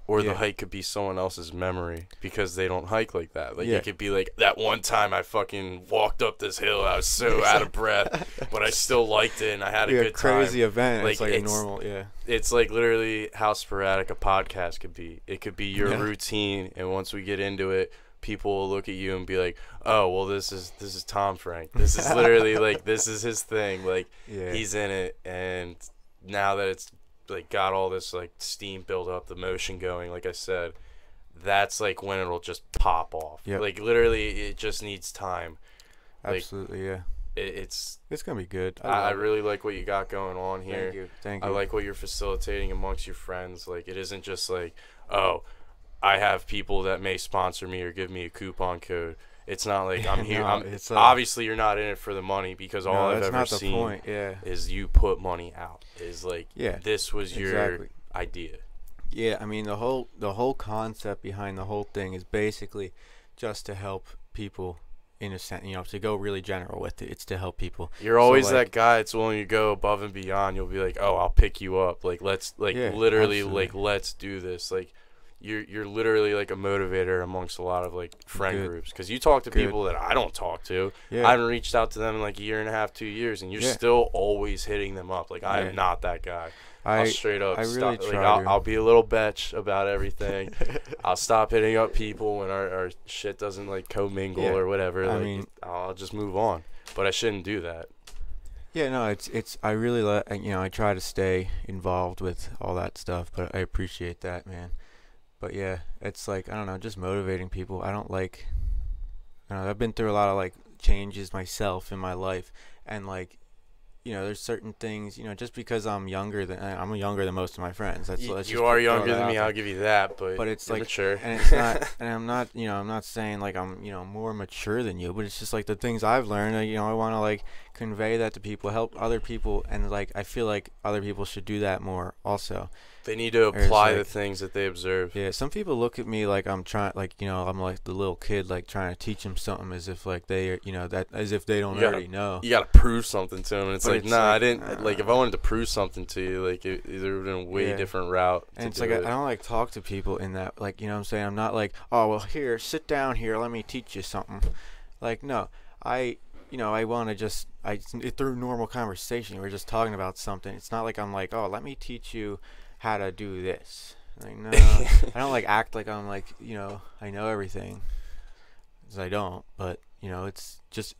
or the hike could be someone else's memory because they don't hike like that. Like it could be like that one time I fucking walked up this hill, I was so out of breath, but I still liked it and I had a good time. Crazy event. Like, it's like a normal. It's like literally how sporadic a podcast could be. It could be your routine, and once we get into it, people will look at you and be like, oh well, this is Tom Frank. This is literally like this is his thing. Like he's in it, and now that it's like got all this like steam built up, the motion going, like I said, that's like when it'll just pop off. Like literally it just needs time. Absolutely. Like, it's gonna be good. I really like what you got going on here. Thank you. I like what you're facilitating amongst your friends. Like it isn't just like, oh, I have people that may sponsor me or give me a coupon code. It's not like I'm here. Obviously, you're not in it for the money, because all I've ever seen is you put money out. Is like, this was your idea. Yeah, I mean the whole concept behind the whole thing is basically just to help people. In a sense, to go really general with it, it's to help people. You're always that guy that's willing to go above and beyond. You'll be like, oh, I'll pick you up. Like, let's, like, literally, absolutely. Like, let's do this. Like, you're literally like a motivator amongst a lot of like friend Good. groups, because you talk to Good. people that I don't talk to. Yeah. I haven't reached out to them in like a year and a half, 2 years, and you're Yeah. still always hitting them up. Like Yeah. I'm not that guy. I'll I straight up I really stop. Like try I'll to. be a little bitch about everything. I'll stop hitting up people when our shit doesn't like commingle Yeah. or whatever. I Like mean- I'll just move on. But I shouldn't do that. Yeah, no, it's I really I try to stay involved with all that stuff, but I appreciate that, man. But yeah, it's like I don't know, just motivating people. I don't like I don't know, I've been through a lot of like changes myself in my life, and like there's certain things, just because I'm younger than most of my friends. That's You just are throw younger that than out me. there. I'll give you that. But It's you're like, mature. and it's not, and I'm not saying like I'm, more mature than you, but it's just like the things I've learned. I want to like convey that to people, help other people, and like I feel like other people should do that more also. They need to Or it's apply the like- things that they observe. Yeah, some people look at me like I'm trying, like I'm like the little kid, like trying to teach them something as if like they, that as if they don't You gotta- already know. You gotta prove something to them, and it's But like, it's nah, I like, didn't. Like, if I wanted to prove something to you, like, there would have been a way Yeah. different route. And to it's do like it. I don't like talk to people in that, like, what I'm saying? I'm not like, oh well, here, sit down here, let me teach you something. Like, no, I want to just through normal conversation, we're just talking about something. It's not like I'm like, oh, let me teach you how to do this. Like, no, I don't like act like I'm like, I know everything, because I don't. But it's just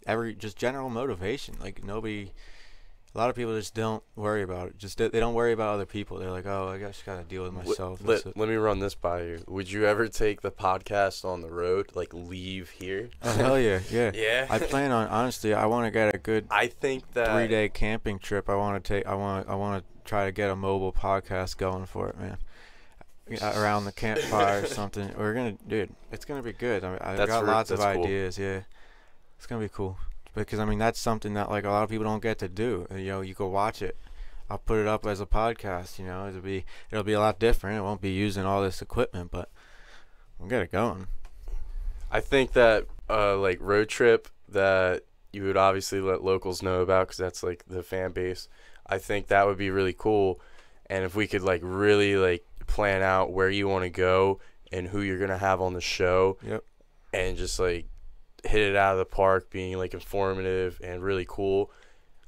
general motivation. Like a lot of people just don't worry about it. Just they don't worry about other people. They're like, oh, I just gotta deal with myself. Let me run this by you. Would you ever take the podcast on the road, like leave here? Oh hell yeah, yeah. Yeah. I plan on, honestly, I want to get a good I think that 3-day camping trip. I want to try to get a mobile podcast going for it, man. Around the campfire or something. Dude, it's gonna be good. I've got lots of that's cool. ideas. Yeah, it's gonna be cool because that's something that like a lot of people don't get to do. You go watch it. I'll put it up as a podcast. It'll be a lot different. It won't be using all this equipment, but we'll get it going. I think that like road trip that you would obviously let locals know about, because that's like the fan base. I think that would be really cool, and if we could like really like plan out where you want to go and who you're gonna have on the show. Yep. And just like hit it out of the park, being like informative and really cool.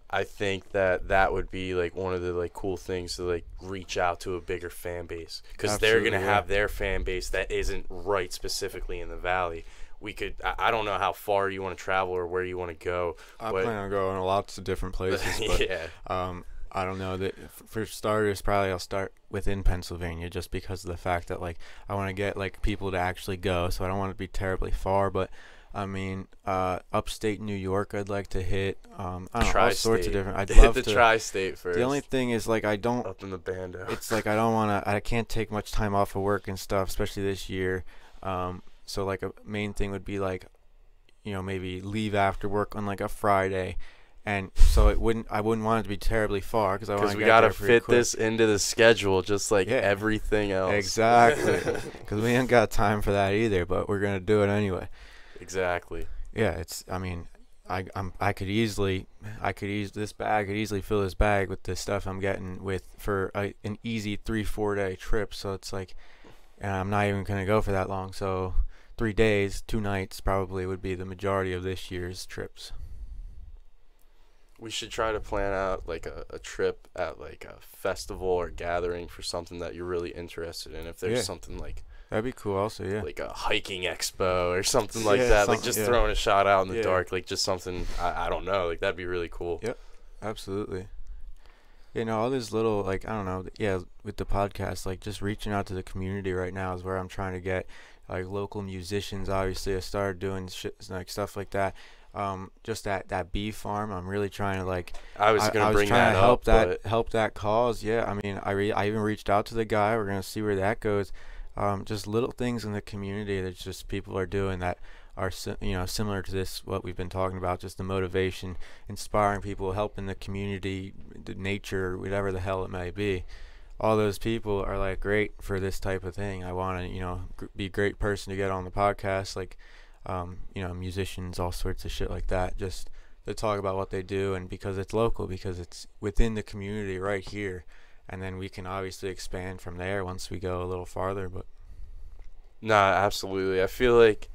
I think that would be like one of the like cool things to like reach out to a bigger fan base, because they're Absolutely, gonna yeah. have their fan base that isn't right specifically in the valley. We could I don't know how far you want to travel or where you want to go. I but plan on going to lots of different places, but yeah. I don't know that for starters. Probably I'll start within Pennsylvania, just because of the fact that like I want to get like people to actually go, so I don't want to be terribly far. But I mean, upstate New York, I'd like to hit. I don't know, all sorts of different. I'd love the to. tri-state first. The only thing is like I don't. up in the bando. It's like I can't take much time off of work and stuff, especially this year. So like a main thing would be like, maybe leave after work on like a Friday. And so I wouldn't want it to be terribly far, because we gotta fit this into the schedule, just like Yeah. everything else. Exactly, because we ain't got time for that either. But we're gonna do it anyway. Exactly. Yeah, I mean, I could easily this bag could easily fill this bag with the stuff I'm getting for an easy 3-4 day trip. So it's like, and I'm not even gonna go for that long. So 3 days, 2 nights probably would be the majority of this year's trips. We should try to plan out like a trip at like a festival or gathering for something that you're really interested in. If there's Yeah. something like That'd be cool also, yeah. like a hiking expo or something like Yeah, that, like something- just yeah. throwing a shot out in the Yeah. dark, like just something, I don't know, like that'd be really cool. Yep. Absolutely. All this little, like, I don't know, with the podcast, like, just reaching out to the community right now is where I'm trying to get, like, local musicians. Obviously, I started doing shit, like, stuff like that. Just that bee farm, I'm really trying to, like, I was gonna bring trying that to up, but help that cause. Yeah, I mean, I even reached out to the guy. We're gonna see where that goes. Just little things in the community that just people are doing that are similar to this, what we've been talking about, just the motivation, inspiring people, helping the community, the nature, whatever the hell it may be. All those people are like great for this type of thing. I want to be a great person to get on the podcast, like musicians, all sorts of shit like that, just to talk about what they do, and because it's local, because it's within the community right here, and then we can obviously expand from there once we go a little farther. But Nah, absolutely. I feel like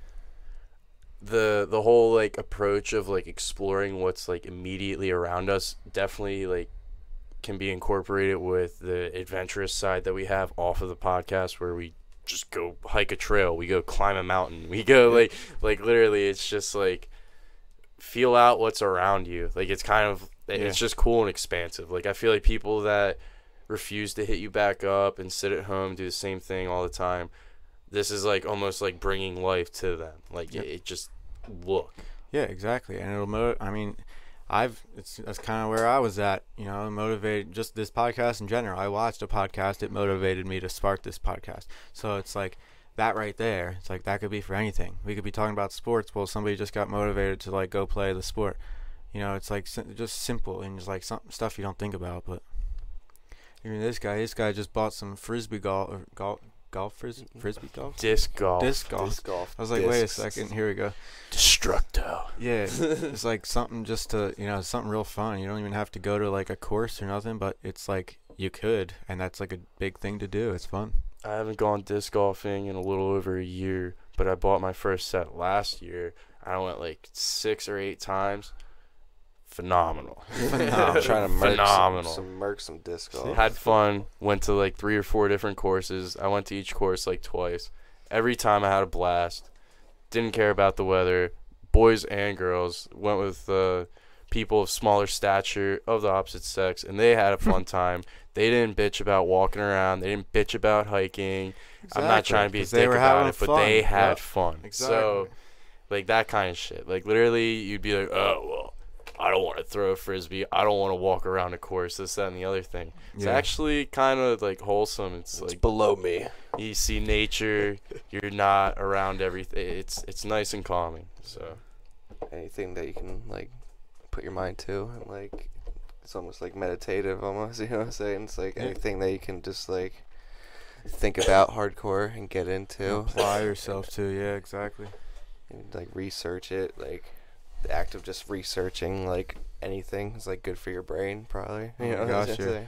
the whole like approach of like exploring what's like immediately around us definitely like can be incorporated with the adventurous side that we have off of the podcast, where we just go hike a trail, we go climb a mountain, we go like literally it's just like feel out what's around you. Like it's kind of it's just cool and expansive. Like I feel like people that refuse to hit you back up and sit at home, do the same thing all the time, this is like almost like bringing life to them. Like it just look. Yeah, exactly. And it'll I mean, that's kind of where I was at, you know, motivated, just this podcast in general. I watched a podcast, it motivated me to spark this podcast. So it's like that right there. It's like that could be for anything. We could be talking about sports. Well, somebody just got motivated to like go play the sport. You know, it's like just simple and just like some stuff you don't think about. But I mean, this guy just bought some frisbee frisbee golf, Disc golf. I was like, wait a second, here we go. Destructo. Yeah, it's like something just to, you know, something real fun. You don't even have to go to like a course or nothing, but it's like you could, and that's like a big thing to do. It's fun. I haven't gone disc golfing in a little over a year, but I bought my first set last year. I went like 6 or 8 times. Phenomenal. I'm trying to merc some disc golf. Had fun. Went to like 3 or 4 different courses. I went to each course like twice. Every time I had a blast. Didn't care about the weather. Boys and girls. Went with people of smaller stature of the opposite sex, and they had a fun time. They didn't bitch about walking around. They didn't bitch about hiking. Exactly. I'm not trying to be a dick about it, but they had fun. Exactly. So, like that kind of shit. Like literally, you'd be like, oh well, I don't want to throw a frisbee. I don't want to walk around a course. This, that, and the other thing. It's actually kind of like wholesome. It's like below me. You see nature. You're not around everything. It's nice and calming. So anything that you can like put your mind to, and like it's almost like meditative, almost. You know what I'm saying? It's like anything that you can just like think about hardcore and get into, apply yourself to. Yeah, exactly. And like research it, like. The act of just researching like anything is like good for your brain, probably. You know, gotcha.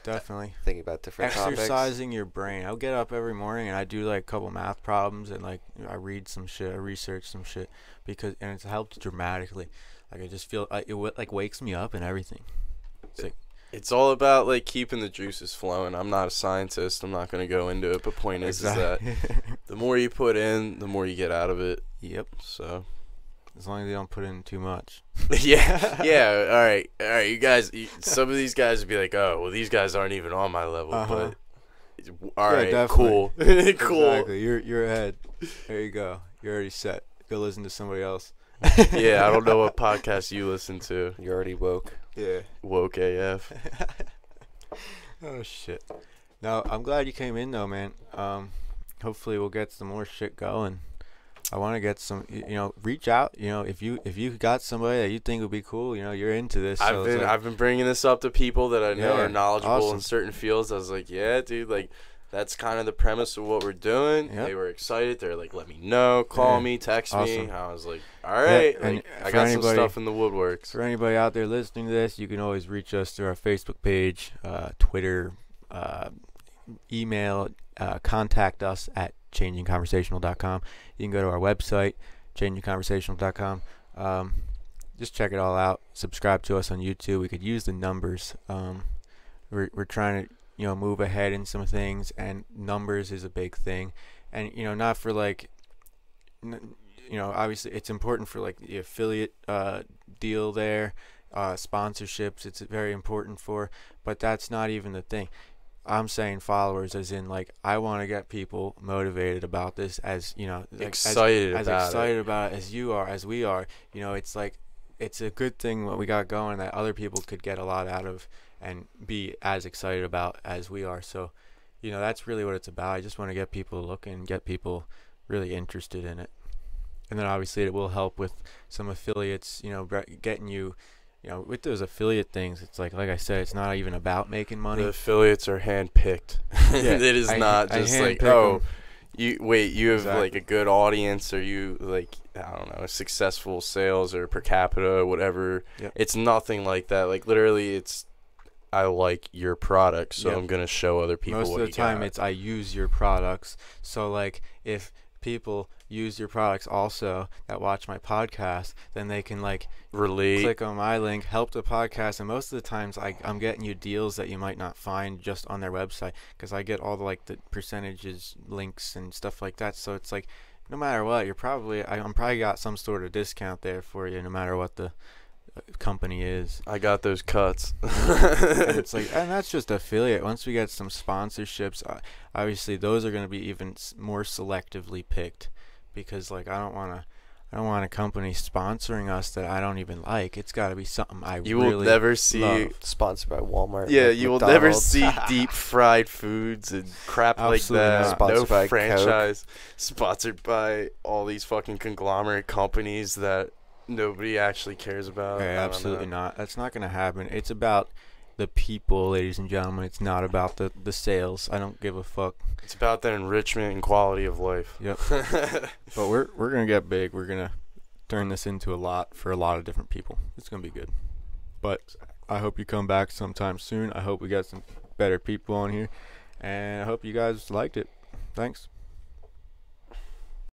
Definitely. Thinking about different exercising topics. Your brain. I'll get up every morning and I do like a couple math problems and like I read some shit, I research some shit and it's helped dramatically. Like I just feel it like wakes me up and everything. It's like it's all about like keeping the juices flowing. I'm not a scientist. I'm not going to go into it, but point is that the more you put in, the more you get out of it. Yep. So as long as you don't put in too much. yeah. All right. You guys, some of these guys would be like, oh, well, these guys aren't even on my level. But all right, definitely. Cool. Cool. Exactly. You're ahead. There you go. You're already set. Go listen to somebody else. Yeah, I don't know what podcast you listen to. You're already woke. Yeah. Woke AF. Oh shit. No, I'm glad you came in though, man. Hopefully we'll get some more shit going. I want to get some, you know, reach out, you know, if you got somebody that you think would be cool, you know, you're into this. I've been bringing this up to people that I know are knowledgeable awesome. in certain fields. I was like, yeah, dude, like that's kind of the premise of what we're doing. Yep. They were excited. They're like, let me know, call me, text awesome. me. I was like, all right, and like, I got some stuff in the woodworks. For anybody out there listening to this, you can always reach us through our Facebook page, Twitter, email, contact us at changingconversational.com. You can go to our website, changingconversational.com. Just check it all out. Subscribe to us on YouTube. We could use the numbers. We're trying to, you know, move ahead in some things, and numbers is a big thing. And, you know, not for like, you know, obviously it's important for like the affiliate deal there, sponsorships. It's very important for, but that's not even the thing. I'm saying followers as in like I want to get people motivated about this, as you know, like, excited as about excited about it as you are, as we are. You know, it's like it's a good thing what we got going that other people could get a lot out of and be as excited about as we are. So, you know, that's really what it's about. I just want to get people looking, get people really interested in it, and then obviously it will help with some affiliates. You know, getting you. You know, with those affiliate things, it's like I said, it's not even about making money. The affiliates are handpicked. Yeah, it is not just like, oh, you have like a good audience, or you like, I don't know, successful sales or per capita or whatever. Yep. It's nothing like that. Like literally, it's I like your product, so Yep. I'm gonna show other people Most what of the you time got. it's I use your products. So like if people use your products also that watch my podcast, then they can like Relate. click on my link, help the podcast. And most of the times I'm getting you deals that you might not find just on their website, because I get all the like the percentages links and stuff like that. So it's like no matter what, I'm probably got some sort of discount there for you, no matter what the company is. I got those cuts. And it's like, and that's just affiliate. Once we get some sponsorships, obviously those are going to be even more selectively picked, because like I don't want a company sponsoring us that I don't even like. It's got to be something You really will never see. love. Sponsored by Walmart. Yeah, like you will never McDonald's. see deep fried foods and crap like Absolutely that. not. Sponsored No by franchise. Sponsored by all these fucking conglomerate companies that nobody actually cares about. Okay, I don't absolutely know. not. That's not going to happen. It's about the people, ladies and gentlemen. It's not about the sales. I don't give a fuck. It's about the enrichment and quality of life. Yep. But we're gonna get big. We're gonna turn this into a lot for a lot of different people. It's gonna be good. But I hope you come back sometime soon. I hope we got some better people on here, and I hope you guys liked it. Thanks.